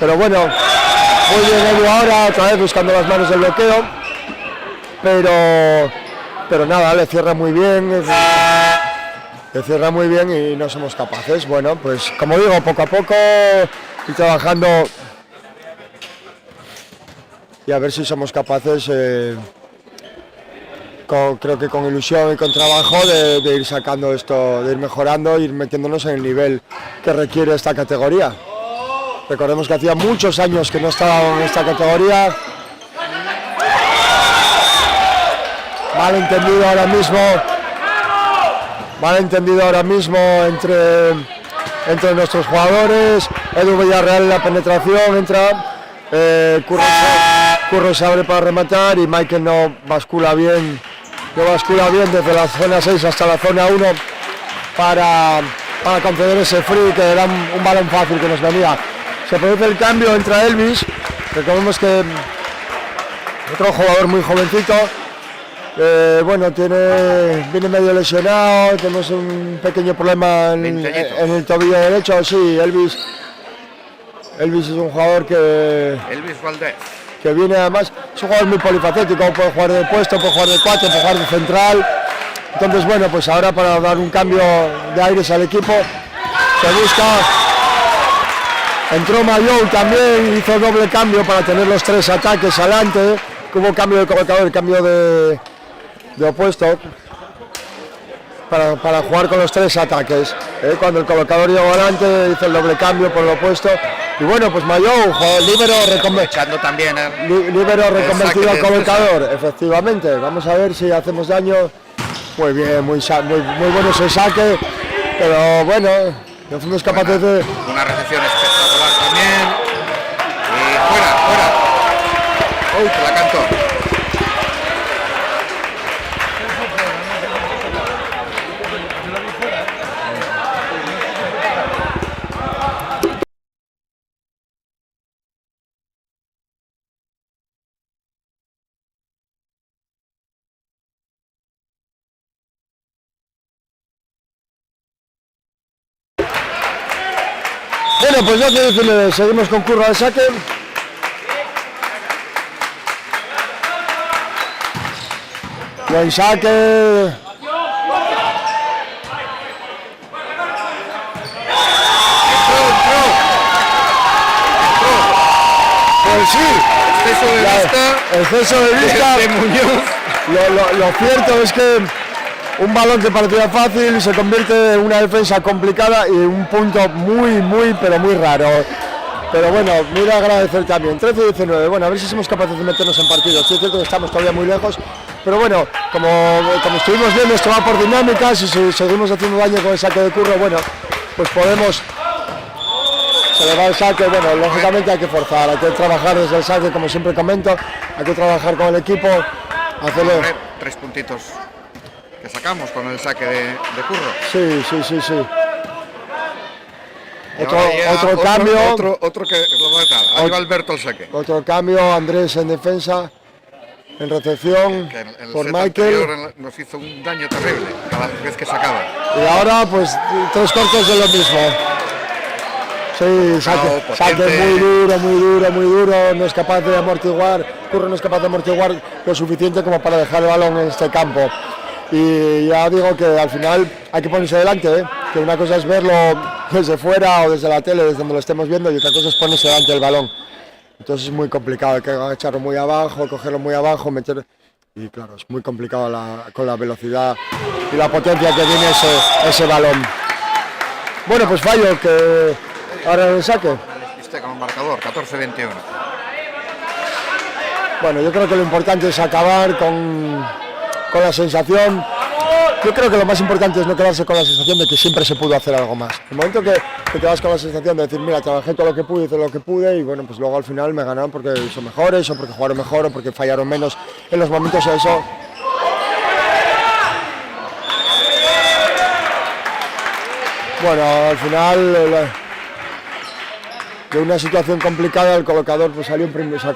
pero bueno, muy bien Edu ahora, otra vez buscando las manos del bloqueo, pero nada, le cierra muy bien y no somos capaces. Bueno, pues como digo, poco a poco y trabajando y a ver si somos capaces, creo que con ilusión y con trabajo, de ir sacando esto, de ir mejorando, ir metiéndonos en el nivel que requiere esta categoría. Recordemos que hacía muchos años que no estábamos en esta categoría. Malentendido ahora mismo entre nuestros jugadores. Edu Villarreal en la penetración entra. Curro se abre para rematar y Michael no bascula bien desde la zona 6 hasta la zona 1 para conceder ese free, que era un balón fácil que nos venía. Se produce el cambio, entra Elvis, recordemos que otro jugador muy jovencito, bueno, viene medio lesionado, tenemos un pequeño problema en el tobillo derecho. Sí, Elvis es un jugador Elvis Valdez, que viene, además, es un jugador muy polifacético, puede jugar de puesto, puede jugar de 4, puede jugar de central. Entonces, bueno, pues ahora para dar un cambio de aires al equipo, se busca. Entró Mayou también, hizo doble cambio para tener los 3 ataques adelante. Hubo cambio de colocador, cambio de opuesto para jugar con los 3 ataques. Cuando el colocador llegó adelante, hizo el doble cambio por el opuesto. Y bueno, pues Mayou, líbero reconvertido al colocador, efectivamente. Vamos a ver si hacemos daño. Muy bien, muy bueno ese saque, pero bueno, no fuimos capaces de... Una recepción espectacular también. Y fuera. Uy, que la cantó. Bueno, pues ya que decirle, seguimos con Curro al saque. Buen saque. Pues sí. Exceso de vista de Muñoz. Lo cierto es que un balón que parecía fácil se convierte en una defensa complicada y un punto muy raro. Pero bueno, mira, agradecer también. 13-19, bueno, a ver si somos capaces de meternos en partidos. Sí, es cierto que estamos todavía muy lejos, pero bueno, como estuvimos viendo, esto va por dinámicas y si seguimos haciendo daño con el saque de Curro, bueno, pues podemos, se le va el saque, bueno, lógicamente hay que forzar, hay que trabajar desde el saque, como siempre comento, hay que trabajar con el equipo, hacerlo... 3 puntitos que sacamos con el saque de Curro. Sí. Otro cambio. Otro que lo va a dar. Ahí va Alberto el saque. Otro cambio, Andrés en defensa, en recepción, que el por set Michael. anterior nos hizo un daño terrible cada vez que sacaba. Y ahora pues 3 cortes de lo mismo. Sí, saque muy duro, no es capaz de amortiguar, Curro no es capaz de amortiguar lo suficiente como para dejar el balón en este campo. Y ya digo que al final hay que ponerse delante, que una cosa es verlo desde fuera o desde la tele, desde donde lo estemos viendo, y otra cosa es ponerse delante del balón. Entonces es muy complicado, hay que agacharlo muy abajo, cogerlo muy abajo, meter... Y claro, es muy complicado con la velocidad y la potencia que tiene ese balón. Bueno, pues fallo que ahora en el saque. Este con el marcador, 14-21. Bueno, yo creo que lo importante es acabar con la sensación. Yo creo que lo más importante es no quedarse con la sensación de que siempre se pudo hacer algo más. El momento que te vas con la sensación de decir, mira, trabajé todo lo que pude, hice lo que pude, y bueno, pues luego al final me ganaron porque son mejores, o porque jugaron mejor, o porque fallaron menos en los momentos de eso. Bueno, al final de una situación complicada el colocador pues sacó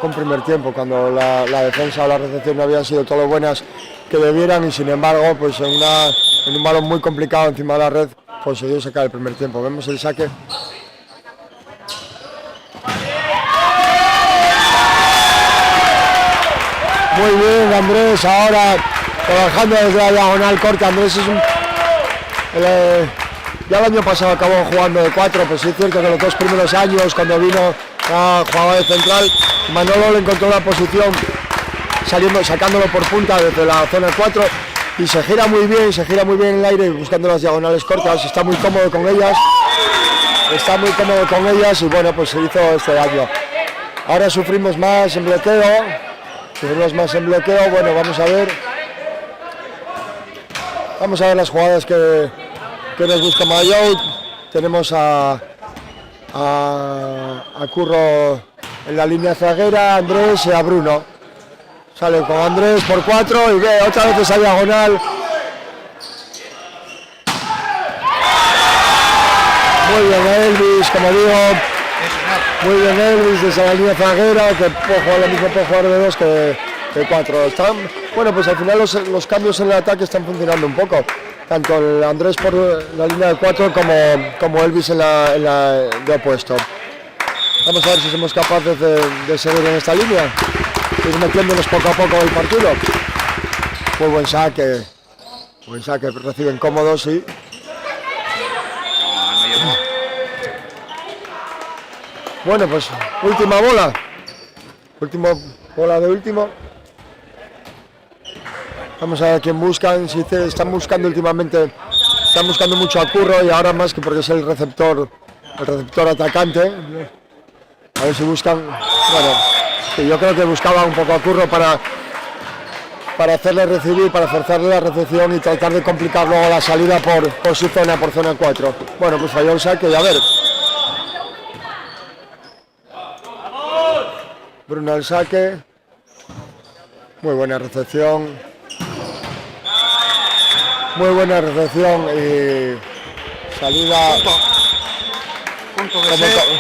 un primer tiempo cuando la defensa o la recepción no habían sido todo lo buenas que debieran, y sin embargo pues en un balón muy complicado encima de la red consiguió sacar el primer tiempo. Vemos el saque. Muy bien Andrés, ahora trabajando desde la diagonal corta. Andrés es ya el año pasado acabó jugando de 4, pues sí es cierto que los 2 primeros años cuando vino jugaba de central. Manolo le encontró la posición sacándolo por punta desde la zona 4 y se gira muy bien en el aire buscando las diagonales cortas, está muy cómodo con ellas y bueno, pues se hizo este daño. Ahora sufrimos más en bloqueo, bueno, vamos a ver las jugadas que nos busca Mayo. Tenemos a Curro en la línea zaguera, Andrés y a Bruno. Sale con Andrés por 4 y ve otra vez esa diagonal. Muy bien Elvis, como digo, muy bien Elvis desde la línea zaguera, que puede jugar lo mismo, puede jugar de 2 que de 4. Bueno, pues al final los cambios en el ataque están funcionando un poco. Tanto el Andrés por la línea de 4 como Elvis en la de opuesto. Vamos a ver si somos capaces de seguir en esta línea, ir metiéndonos poco a poco el partido. Muy buen saque, reciben cómodos y... Bueno, pues última bola de último. Vamos a ver quién buscan, si están buscando últimamente, están buscando mucho a Curro y ahora más que porque es el receptor atacante. A ver si buscan, bueno, sí, yo creo que buscaban un poco a Curro para hacerle recibir, para forzarle la recepción y tratar de complicar luego la salida por su zona, por zona 4. Bueno, pues falló el saque y a ver. Bruno al saque. Muy buena recepción y salida.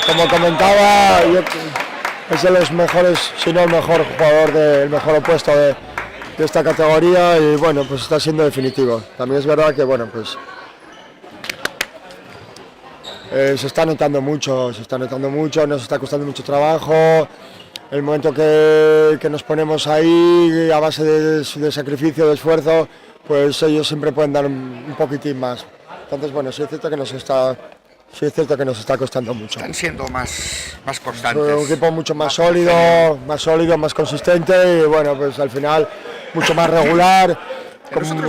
Como comentaba, es de los mejores, si no el mejor jugador, el mejor opuesto de esta categoría, y bueno, pues está siendo definitivo. También es verdad que bueno, pues se está notando mucho, nos está costando mucho trabajo. El momento que nos ponemos ahí a base de sacrificio, de esfuerzo, pues ellos siempre pueden dar un poquitín más. Entonces bueno, sí es cierto que nos está costando mucho. Están siendo más constantes. Un equipo mucho más sólido, más consistente y bueno, pues al final mucho más regular,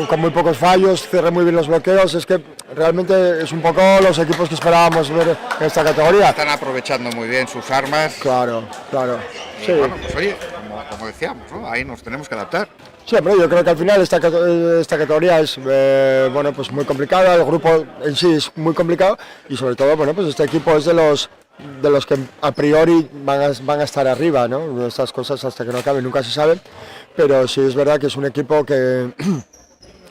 con muy pocos fallos, cierra muy bien los bloqueos. Es que realmente es un poco los equipos que esperábamos ver en esta categoría. Están aprovechando muy bien sus armas. Claro. Y Sí. bueno, pues oye, como decíamos, ¿no? Ahí nos tenemos que adaptar. Sí, hombre, yo creo que al final esta categoría es bueno, pues muy complicada, el grupo en sí es muy complicado y sobre todo, bueno, pues este equipo es de los que a priori van a estar arriba, ¿no? Estas cosas hasta que no acaben nunca se saben, pero sí es verdad que es un equipo que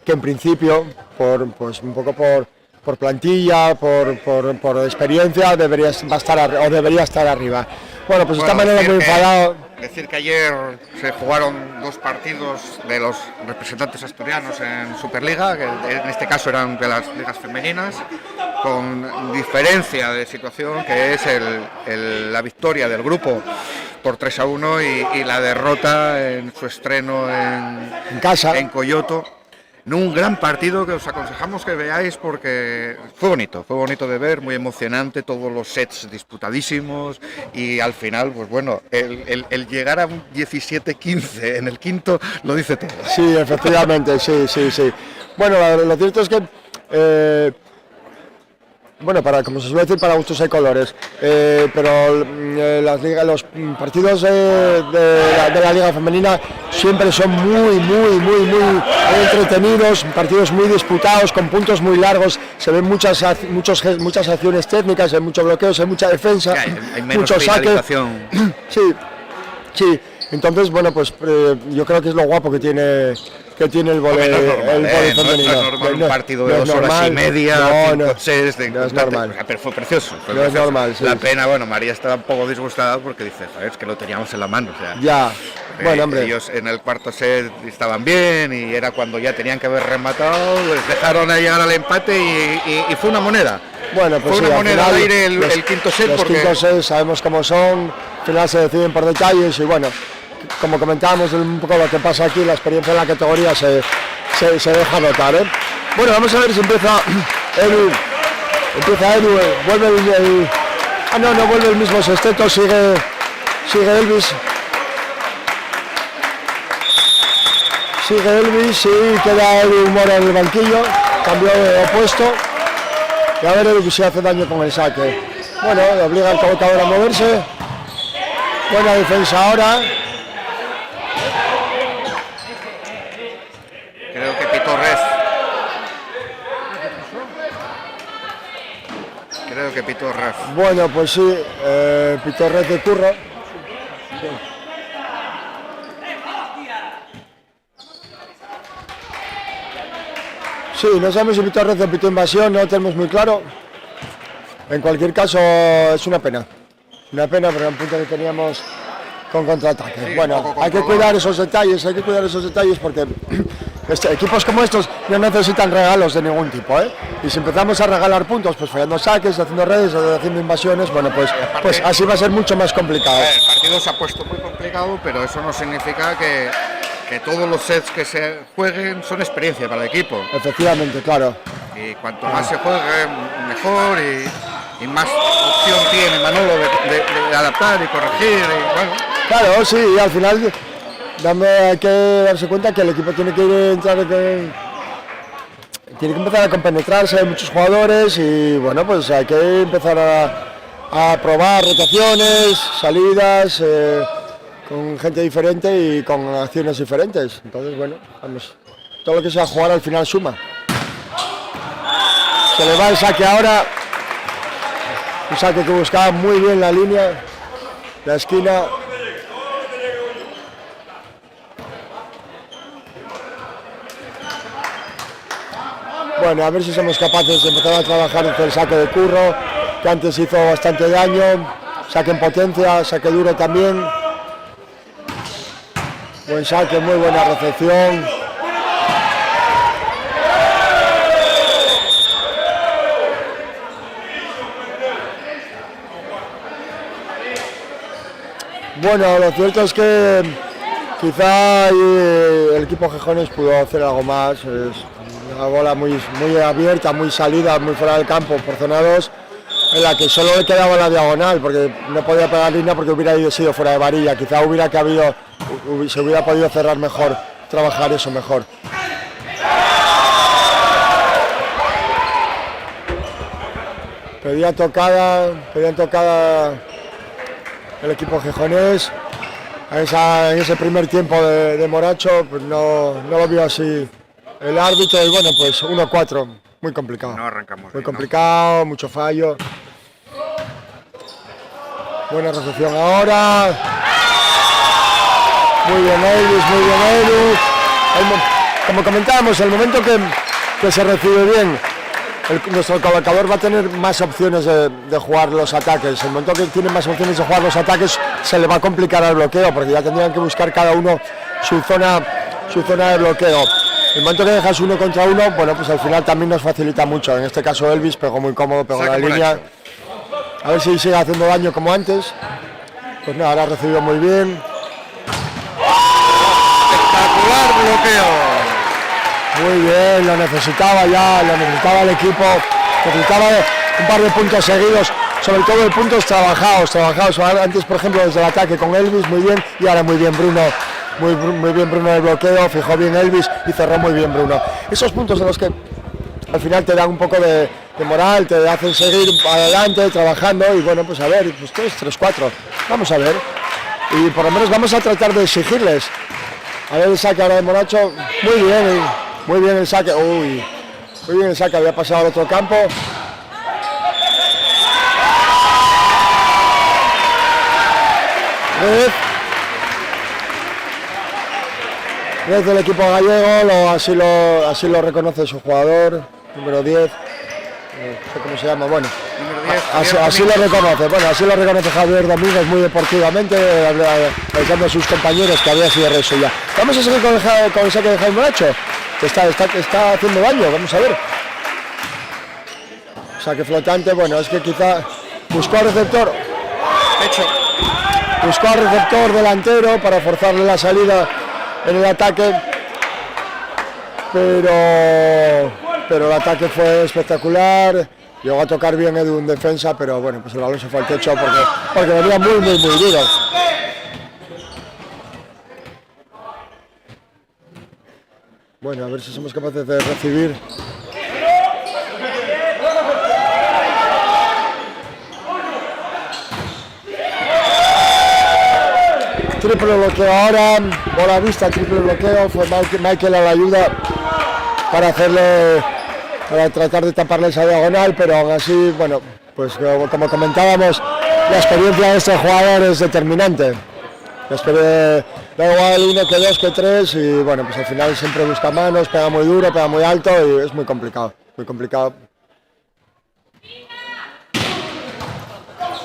en principio, pues un poco por plantilla, por experiencia, debería estar arriba. Bueno, pues de esta manera muy enfadado. Decir que ayer se jugaron 2 partidos de los representantes asturianos en Superliga, que en este caso eran de las ligas femeninas, con diferencia de situación, que es la victoria del grupo por 3-1 y la derrota en su estreno en casa, en Coyoto. Un gran partido que os aconsejamos que veáis porque fue bonito de ver, muy emocionante, todos los sets disputadísimos y al final, pues bueno, el llegar a un 17-15 en el quinto lo dice todo. Sí, efectivamente, sí. Bueno, lo cierto es que bueno, como se suele decir, para gustos hay colores, pero los partidos de la Liga Femenina siempre son muy entretenidos, partidos muy disputados, con puntos muy largos, se ven muchas acciones técnicas, hay muchos bloqueos, hay mucha defensa, hay menos muchos saques. Sí, entonces, bueno, pues yo creo que es lo guapo que tiene el vóley femenino. No es normal un partido de 2 horas y media, 5 sets, no es normal. Pero fue precioso. Es normal, sí. La pena, bueno, María estaba un poco disgustada porque dice, joder, es que lo teníamos en la mano. O sea, ya, bueno, hombre. Ellos en el cuarto set estaban bien y era cuando ya tenían que haber rematado, les dejaron a llegar al empate y fue una moneda. Bueno, pues fue una moneda al aire el quinto set. Los quintos sets sabemos cómo son, al final se deciden por detalles y bueno, como comentábamos un poco lo que pasa aquí, la experiencia en la categoría se deja notar, ¿eh? Bueno, vamos a ver si empieza Edu, vuelve no vuelve el mismo sexteto, sigue Elvis y queda Edu Mora en el banquillo, cambió de opuesto y a ver Edu si hace daño con el saque. Bueno, le obliga al colocador a moverse, buena defensa ahora. Creo que pitó ref. Bueno, pues sí, pitó ref de Curro. Sí, no sabemos si pitó ref o pitó invasión, no tenemos muy claro. En cualquier caso, es una pena. Porque era un punto que teníamos con contraataque. Sí, bueno, hay que cuidar esos detalles porque equipos como estos no necesitan regalos de ningún tipo, ¿eh? Y si empezamos a regalar puntos, pues fallando saques, haciendo redes, haciendo invasiones, bueno, pues así va a ser mucho más complicado. El partido se ha puesto muy complicado, pero eso no significa que todos los sets que se jueguen son experiencia para el equipo. Efectivamente, claro. Y cuanto más se juegue, mejor y más opción tiene Manolo de adaptar y corregir. Y, bueno. Claro, sí, y al final hay que darse cuenta que el equipo tiene que empezar a compenetrarse, hay muchos jugadores y bueno, pues hay que empezar a probar rotaciones, salidas, con gente diferente y con acciones diferentes. Entonces, bueno, vamos, todo lo que sea jugar al final suma. Se le va el saque ahora, un saque que buscaba muy bien la línea, la esquina. Bueno, a ver si somos capaces de empezar a trabajar desde el saque de Curro, que antes hizo bastante daño, saque en potencia, saque duro también. Buen saque, muy buena recepción. Bueno, lo cierto es que quizá el equipo Gijones pudo hacer algo más. Es una bola muy abierta, muy salida, muy fuera del campo, por zona 2, en la que solo le quedaba la diagonal, porque no podía pegar línea porque hubiera sido fuera de varilla. Quizá se hubiera podido cerrar mejor, trabajar eso mejor. Pedían tocada el equipo gijonés. en ese primer tiempo de Moracho, pues no lo vio así el árbitro y bueno, pues 1-4, muy complicado. No arrancamos muy bien, complicado, ¿no? Mucho fallo. Buena recepción ahora. Muy bien Elvis, muy bien Elvis. Como comentábamos, el momento que se recibe bien, nuestro colocador va a tener más opciones de jugar los ataques. El momento que tiene más opciones de jugar los ataques, se le va a complicar el bloqueo, porque ya tendrían que buscar cada uno su zona de bloqueo. El momento que dejas 1 contra 1, bueno, pues al final también nos facilita mucho. En este caso Elvis pegó muy cómodo, pegó la línea. A ver si sigue haciendo daño como antes. Pues nada, ahora ha recibido muy bien. Espectacular bloqueo. Muy bien, lo necesitaba el equipo, necesitaba un par de puntos seguidos, sobre todo de puntos trabajados. Antes, por ejemplo, desde el ataque con Elvis, muy bien, y ahora muy bien Bruno. Muy bien Bruno en el bloqueo, fijó bien Elvis y cerró muy bien Bruno. Esos puntos son los que al final te dan un poco de moral, te hacen seguir adelante, trabajando y bueno, pues a ver, pues 3-4, vamos a ver. Y por lo menos vamos a tratar de exigirles. A ver el saque ahora de Moracho, muy bien el saque, muy bien el saque, había pasado al otro campo. Red del equipo gallego, así lo reconoce su jugador, número 10, no sé cómo se llama, bueno, así lo reconoce, así lo reconoce Javier Domínguez muy deportivamente, avisando a sus compañeros que había sido reso ya. Vamos a seguir con el saque de Jaime Moracho, que está haciendo daño, vamos a ver. Saque flotante, bueno, es que quizá buscó al receptor delantero para forzarle la salida en el ataque, pero el ataque fue espectacular, llegó a tocar bien Edu en defensa, pero bueno, pues el balón se fue al techo porque venía muy duro. Bueno, a ver si somos capaces de recibir. Triple bloqueo ahora, bola vista, triple bloqueo, fue Michael a la ayuda para tratar de taparle esa diagonal, pero aún así, bueno, pues como comentábamos, la experiencia de este jugador es determinante. Da igual 1 que 2 que 3 y bueno, pues al final siempre busca manos, pega muy duro, pega muy alto y es muy complicado.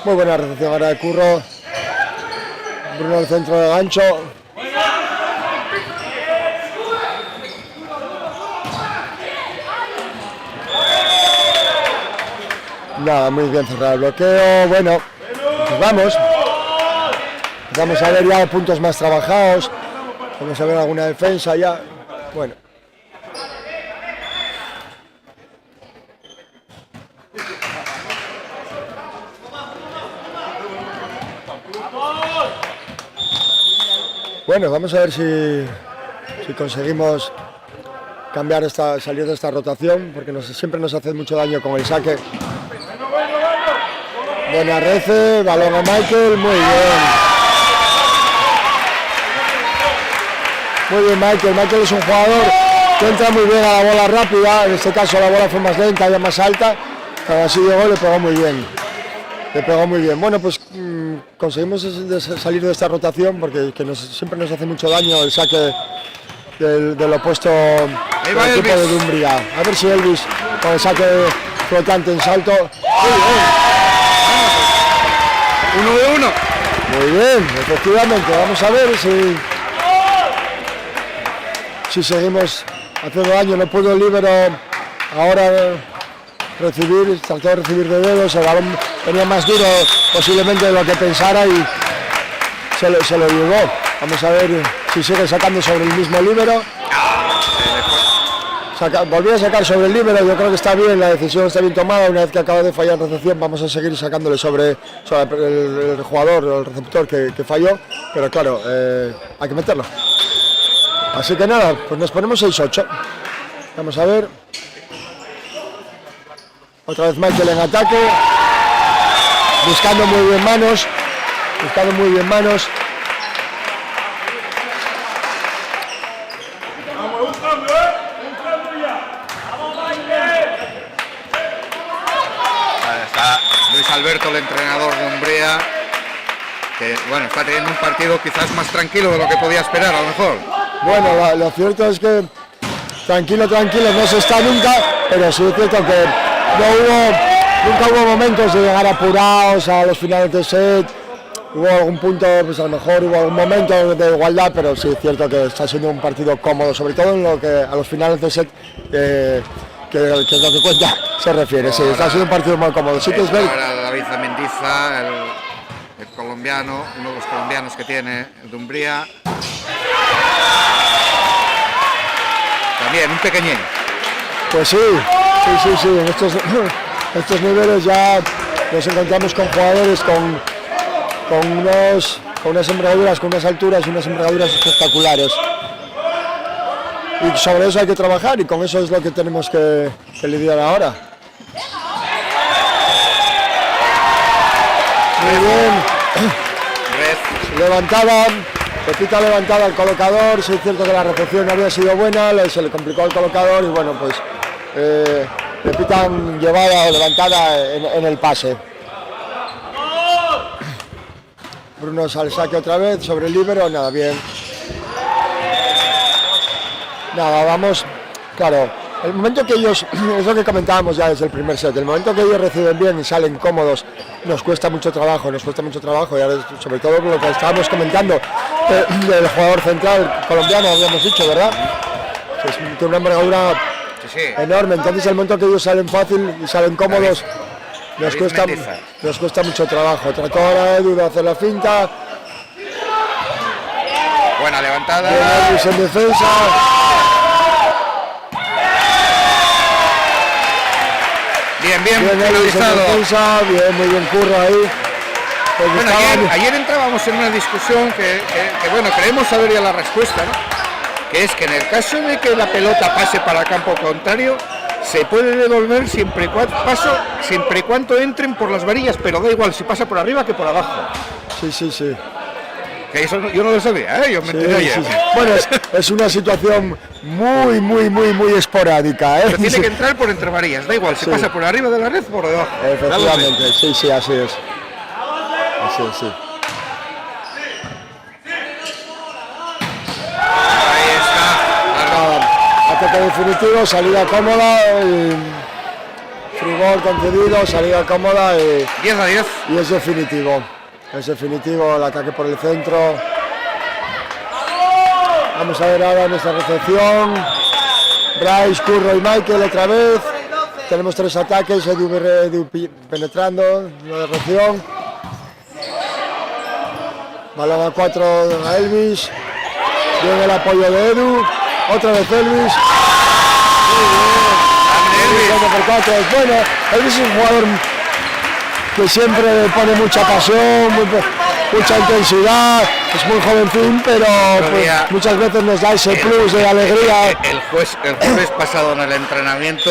Muy buena recepción ahora de Curro. Bruno al centro de gancho. Nada, muy bien cerrado el bloqueo. Bueno, pues vamos a ver ya puntos más trabajados. Vamos a ver alguna defensa ya. Bueno. Bueno, vamos a ver si conseguimos salir de esta rotación, porque siempre nos hace mucho daño con el saque. Buena rece, balón a Michael, muy bien. Muy bien Michael. Michael es un jugador que entra muy bien a la bola rápida, en este caso la bola fue más lenta y más alta, pero así llegó y le pegó muy bien. Bueno, pues conseguimos salir de esta rotación porque siempre nos hace mucho daño el saque del opuesto del equipo de Dumbría. A ver si Elvis con el saque flotante en salto. 1 de 1. Muy bien, efectivamente. Vamos a ver si seguimos haciendo daño. No pudo el líbero ahora trató de recibir de dedos, el balón venía más duro posiblemente de lo que pensara y se lo llevó. Vamos a ver si sigue sacando sobre el mismo líbero. Volvió a sacar sobre el líbero, yo creo que está bien, la decisión está bien tomada. Una vez que acaba de fallar en recepción, vamos a seguir sacándole sobre el jugador, el receptor que falló, pero claro, hay que meterlo. Así que nada, pues nos ponemos 6-8. Vamos a ver. Otra vez Michael en ataque, buscando muy bien manos. Alberto, el entrenador de Umbría, que bueno, está teniendo un partido quizás más tranquilo de lo que podía esperar a lo mejor. Bueno, lo cierto es que tranquilo no se está nunca, pero sí es cierto que nunca hubo momentos de llegar apurados a los finales de set. Hubo algún punto, pues a lo mejor hubo algún momento de igualdad, pero sí es cierto que está siendo un partido cómodo, sobre todo en lo que a los finales de set, que es lo que cuenta, se refiere. Sí, está siendo un partido muy cómodo. Sí que es verdad. David Mendiza, el colombiano, uno de los colombianos que tiene el de Umbría. También un pequeñín. Pues sí, en estos niveles ya nos encontramos con jugadores con unas envergaduras, con unas alturas y unas envergaduras espectaculares. Y sobre eso hay que trabajar y con eso es lo que tenemos que lidiar ahora. Muy bien. Levantada, Pepita levantada al colocador. Sí es cierto que la recepción no había sido buena, se le complicó al colocador y bueno, pues Pepita llevada o levantada en el pase. Bruno sale saque otra vez sobre el líbero, nada, bien. Nada, vamos, claro, el momento que ellos, es lo que comentábamos ya desde el primer set, el momento que ellos reciben bien y salen cómodos, nos cuesta mucho trabajo, y ahora, sobre todo lo que estábamos comentando del jugador central colombiano, habíamos dicho, ¿verdad? Que tiene una envergadura enorme, entonces el momento que ellos salen fácil y salen cómodos, nos cuesta mucho trabajo. Trató ahora Edu de hacer la finta. Buena levantada. Bien, en defensa. Bien finalizado. Bien, muy bien Curro ahí. Pues bueno, ayer entrábamos en una discusión que bueno, creemos saber ya la respuesta, ¿no? Que es que en el caso de que la pelota pase para el campo contrario, se puede devolver siempre y cuando entren por las varillas, pero da igual si pasa por arriba que por abajo. Sí. Que eso yo no lo sabía, yo me enteré ayer. Sí. Bueno, es una situación muy esporádica, Pero tiene que entrar por entre varillas, da igual si pasa por arriba de la red o por debajo. Efectivamente, sí, así es. Sí. Ahí está. Ataque definitivo, salida cómoda, frigor concedido, salida cómoda 10-10. Y es definitivo. El ataque por el centro. Vamos a ver ahora nuestra recepción. Bryce, Curro y Michael otra vez. Tenemos 3 ataques, Edu penetrando, la recepción. Balón a 4 a Elvis. Viene el apoyo de Edu. Otra vez Elvis. Bueno, Elvis es un jugador que siempre pone mucha pasión, mucha intensidad, es muy jovencín, pero pues, muchas veces nos da ese plus de alegría. El jueves pasado en el entrenamiento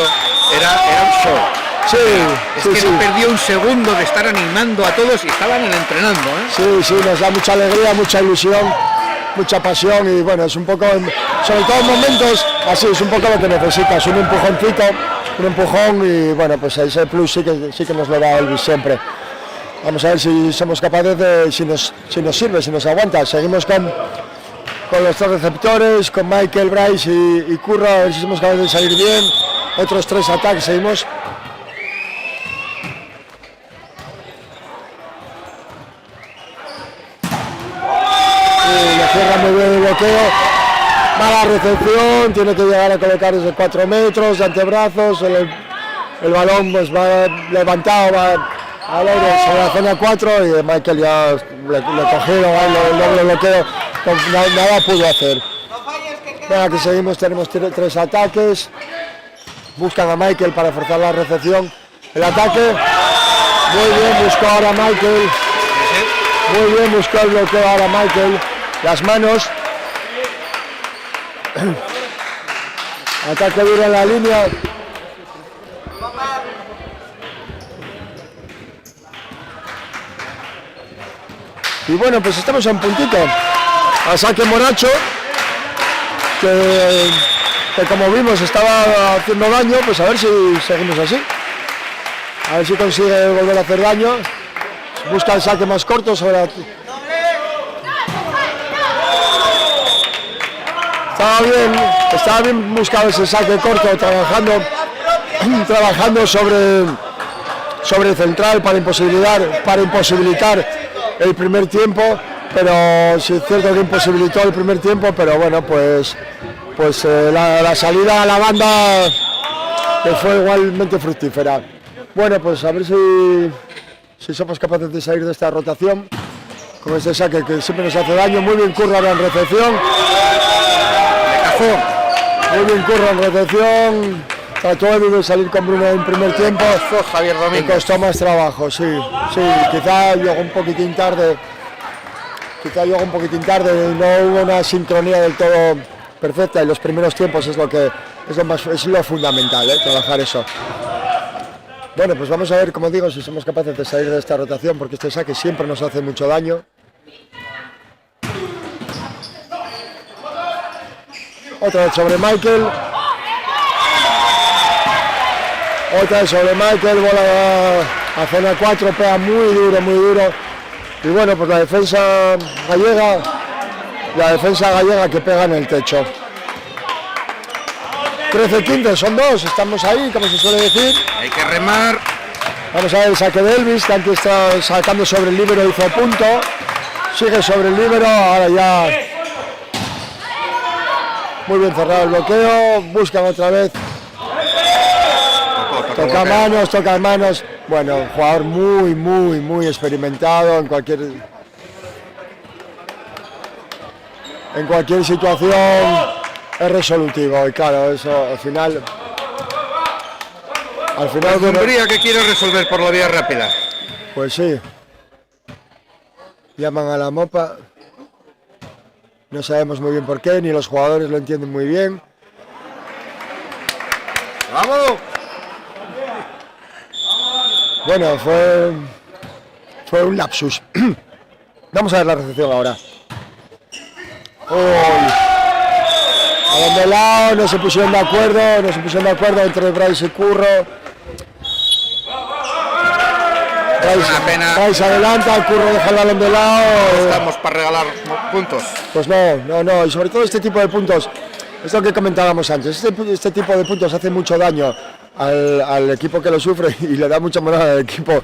era un show. Sí, no perdió un segundo de estar animando a todos y estaban entrenando, ¿eh? Sí, nos da mucha alegría, mucha ilusión, mucha pasión y bueno, es un poco, sobre todo en momentos así, es un poco lo que necesitas, un empujón y bueno, pues ese plus sí que nos lo da Elvis siempre. Vamos a ver si somos capaces de, si nos sirve, si nos aguanta. Seguimos con los 3 receptores, con Michael, Bryce y Curro, a ver si somos capaces de salir bien. Otros 3 ataques, seguimos. Le cierra muy bien el bloqueo. Mala recepción, tiene que llegar a colocar desde 4 metros de antebrazos. El balón pues va levantado, va al aire sobre la zona 4 y Michael ya le cogieron el doble bloqueo, nada pudo hacer. Venga, aquí seguimos, tenemos 3 ataques. Buscan a Michael para forzar la recepción. El ataque, muy bien, buscó ahora Michael. Muy bien, buscó el bloqueo ahora Michael. Las manos. Ataque duro en la línea. Y bueno, pues estamos a un puntito. A saque Moracho, que como vimos estaba haciendo daño, pues a ver si seguimos así. A ver si consigue volver a hacer daño. Busca el saque más corto sobre la... Estaba bien buscado ese saque corto, trabajando sobre el central para imposibilitar el primer tiempo, pero sí es cierto que imposibilitó el primer tiempo, pero bueno, pues la salida a la banda fue igualmente fructífera. Bueno, pues a ver si somos capaces de salir de esta rotación con este saque que siempre nos hace daño. Muy bien Curran en recepción. Muy bien Curran en recepción. Trató de salir con Bruno en primer tiempo. Javier Domínguez. Me costó más trabajo, sí. Quizá llegó un poquitín tarde. Y no hubo una sincronía del todo perfecta. Y los primeros tiempos es lo fundamental, trabajar eso. Bueno, pues vamos a ver, como digo, si somos capaces de salir de esta rotación, porque este saque siempre nos hace mucho daño. Otra vez sobre Michael. Bola a zona 4, pega muy duro. Y bueno, pues la defensa gallega que pega en el techo. 13-15, son dos, estamos ahí, como se suele decir. Hay que remar. Vamos a ver el saque de Elvis, que antes está sacando sobre el líbero, hizo punto. Sigue sobre el líbero, ahora ya. Muy bien cerrado el bloqueo, buscan otra vez. Toca manos. Bueno, un jugador muy experimentado en cualquier situación. Es resolutivo y claro, eso al final Dumbría que quiere resolver por la vía rápida. Pues sí. Llaman a la mopa. No sabemos muy bien por qué, ni los jugadores lo entienden muy bien. ¡Vamos! Bueno, fue un lapsus. Vamos a ver la recepción ahora. Balón de lado, no se pusieron de acuerdo entre Bryce y Curro. Bryce adelanta, Curro deja el balón de lado. Estamos para regalar puntos. Pues no, y sobre todo este tipo de puntos, es lo que comentábamos antes, este tipo de puntos hace mucho daño al equipo que lo sufre y le da mucha moral al equipo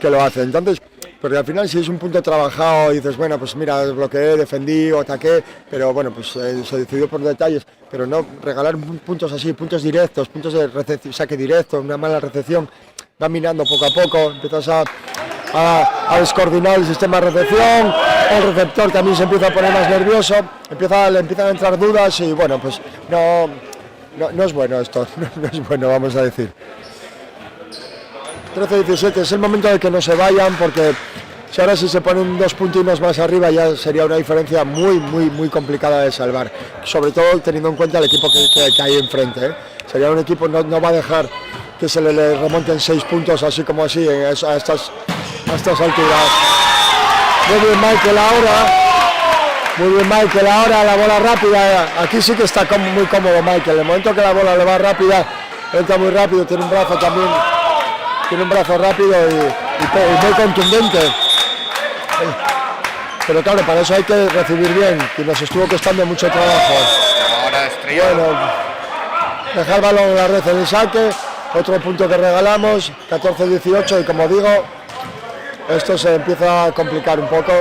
que lo hace. Entonces, porque al final si es un punto trabajado y dices, bueno, pues mira, bloqueé, defendí o ataqué, pero bueno, pues se decidió por detalles, pero no regalar puntos así, puntos directos, puntos de saque directo, una mala recepción, va minando poco a poco, empiezas a descoordinar el sistema de recepción, el receptor también se empieza a poner más nervioso, le empiezan a entrar dudas y bueno, pues no es bueno esto, no es bueno, vamos a decir. 13-17, es el momento de que no se vayan porque si ahora se ponen 2 puntinos más arriba ya sería una diferencia muy complicada de salvar, sobre todo teniendo en cuenta el equipo que hay enfrente, Sería un equipo, no va a dejar que se le remonten 6 puntos así como así a estas alturas. Muy bien Michael ahora, la bola rápida, aquí sí que está muy cómodo Michael, el momento que la bola le va rápida, entra muy rápido, tiene un brazo rápido y muy contundente. Pero claro, para eso hay que recibir bien, y nos estuvo costando mucho trabajo. Ahora estrellado. Bueno, dejar el balón en la red en el saque, otro punto que regalamos, 14-18, y como digo, esto se empieza a complicar un poco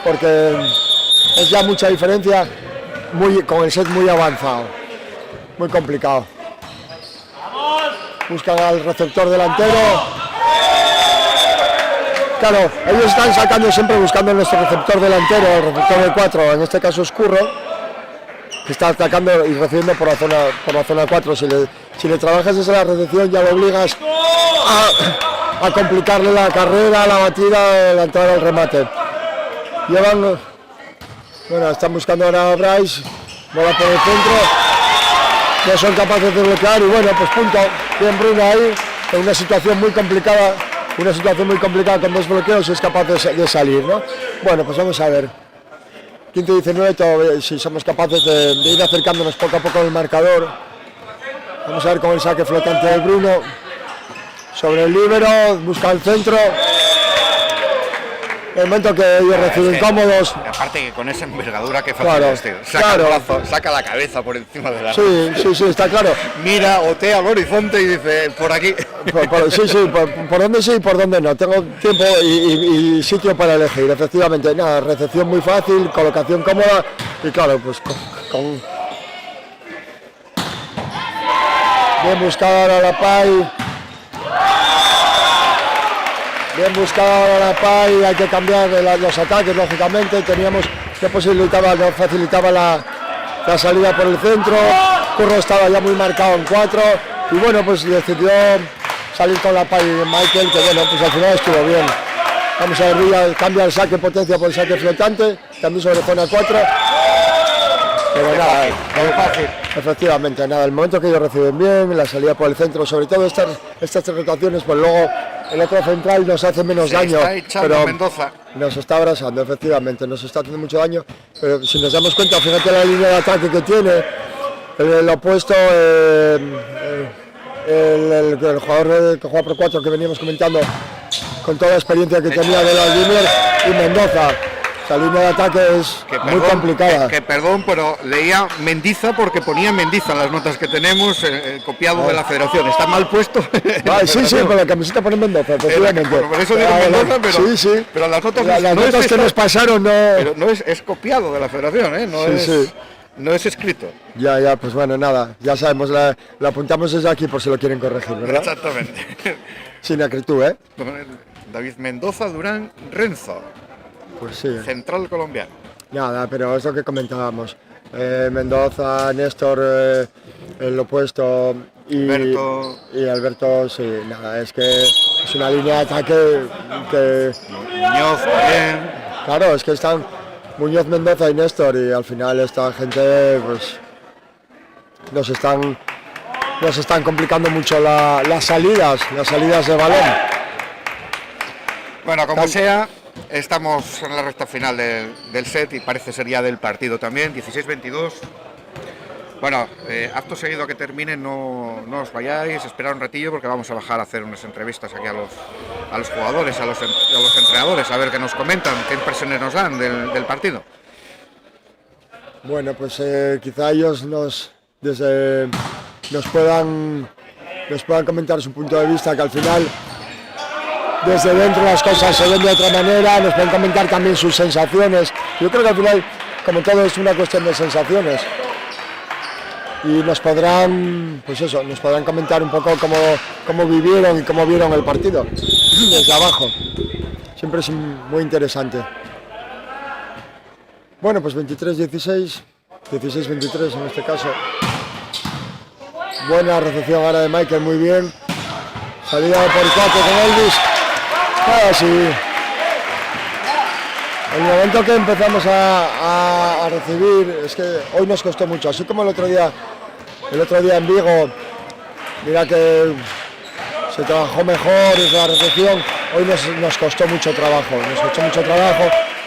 porque es ya mucha diferencia con el set muy avanzado, muy complicado. Buscan al receptor delantero. Claro, ellos están sacando siempre buscando nuestro receptor delantero, el receptor de 4, en este caso es Curro, que está atacando y recibiendo por la zona 4. Si le trabajas desde la recepción ya lo obligas a complicarle la carrera, la batida, la entrada al remate. Están buscando ahora a Bryce, bola por el centro, no son capaces de bloquear y bueno, pues punto, bien Bruno ahí, en una situación muy complicada con 2 bloqueos es capaz de salir, ¿no? Bueno, pues vamos a ver. 15-19, si somos capaces de ir acercándonos poco a poco al marcador. Vamos a ver con el saque flotante de Bruno. sobre el líbero, busca el centro. El momento que ellos reciben cómodos. Aparte que con esa envergadura que facilita, tío. Saca el brazo, saca la cabeza por encima de la. Sí, está claro. Mira, otea al horizonte y dice, por aquí. Por dónde sí y por dónde no. Tengo tiempo y sitio para elegir. Efectivamente, nada, recepción muy fácil, colocación cómoda y claro, pues con bien buscada ahora la PAI. Bien buscada ahora la PAI, hay que cambiar los ataques, lógicamente. Teníamos que facilitaba la salida por el centro. Curro estaba ya muy marcado en 4 y bueno, pues decidió salir con la PAI Michael, que bueno, pues al final estuvo bien. Vamos a ver, Villa cambia el saque potencia por el saque flotante, también sobre zona 4. Pero nada, muy fácil. Efectivamente, nada, el momento que ellos reciben bien, la salida por el centro, sobre todo estas rotaciones, pues luego el otro central nos hace menos daño. Pero Mendoza. Nos está abrazando, efectivamente, nos está haciendo mucho daño. Pero si nos damos cuenta, fíjate la línea de ataque que tiene, el opuesto, el jugador que juega por 4 que veníamos comentando, con toda la experiencia que tenía de la Juniors, y Mendoza. Esa línea de ataque es muy complicada. Perdón, pero leía Mendiza porque ponía Mendiza en las notas que tenemos, copiado de la federación. Está mal puesto. Sí, con la camiseta pone Mendoza, efectivamente. Por eso digo Mendoza, pero, pero las notas, las notas que nos pasaron no... Pero no es copiado de la federación, ¿eh? No es escrito. Ya, pues bueno, nada, ya sabemos, la apuntamos desde aquí por si lo quieren corregir, ¿verdad? Exactamente. Sin acritud, ¿eh? David Mendoza, Durán, Renzo. Pues sí. Central colombiano. Nada, pero es lo que comentábamos. Mendoza, Néstor, el opuesto y Alberto, sí, nada, es que es una línea de ataque que... Muñoz también. Claro, es que están Muñoz, Mendoza y Néstor y al final esta gente pues nos están complicando mucho las salidas de balón. Bueno, como sea, estamos en la recta final del set y parece ser ya del partido también, 16-22. Bueno, acto seguido a que termine, no os vayáis, esperad un ratillo porque vamos a bajar a hacer unas entrevistas aquí a los jugadores, a los entrenadores, a ver qué nos comentan, qué impresiones nos dan del partido. Bueno, pues quizá ellos nos puedan comentar su punto de vista, que al final desde dentro las cosas se ven de otra manera, nos pueden comentar también sus sensaciones. Yo creo que al final, como todo, es una cuestión de sensaciones. Y nos podrán comentar un poco cómo vivieron y cómo vieron el partido desde abajo. Siempre es muy interesante. Bueno, pues 23-16, 16-23 en este caso. Buena recepción ahora de Michael, muy bien. Salida por 4 con Elvis. Ahora sí. El momento que empezamos a recibir es que hoy nos costó mucho, así como el otro día en Vigo, mira que se trabajó mejor la recepción, hoy nos costó mucho trabajo,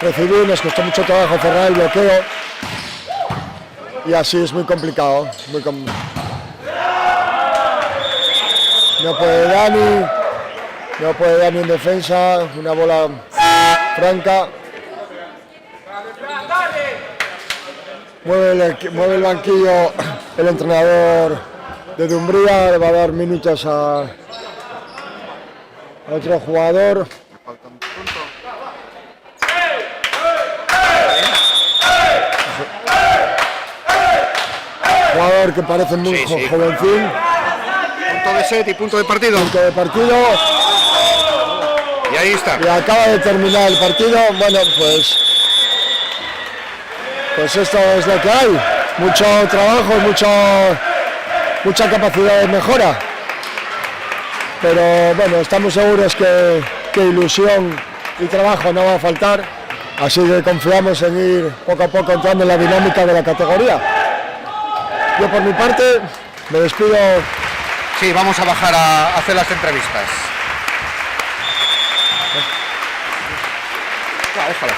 recibir, nos costó mucho trabajo cerrar el bloqueo y así es muy complicado. No puede Dani en defensa, una bola franca. Mueve el banquillo el entrenador de Dumbría, le va a dar minutos a otro jugador. Jugador que parece muy jovencín. Punto de set y punto de partido. Y ahí está. Y acaba de terminar el partido. Bueno, pues esto es lo que hay. Mucho trabajo, mucha capacidad de mejora. Pero bueno, estamos seguros que ilusión y trabajo no va a faltar. Así que confiamos en ir poco a poco entrando en la dinámica de la categoría. Yo por mi parte me despido. Sí, vamos a bajar a hacer las entrevistas. Déjalas.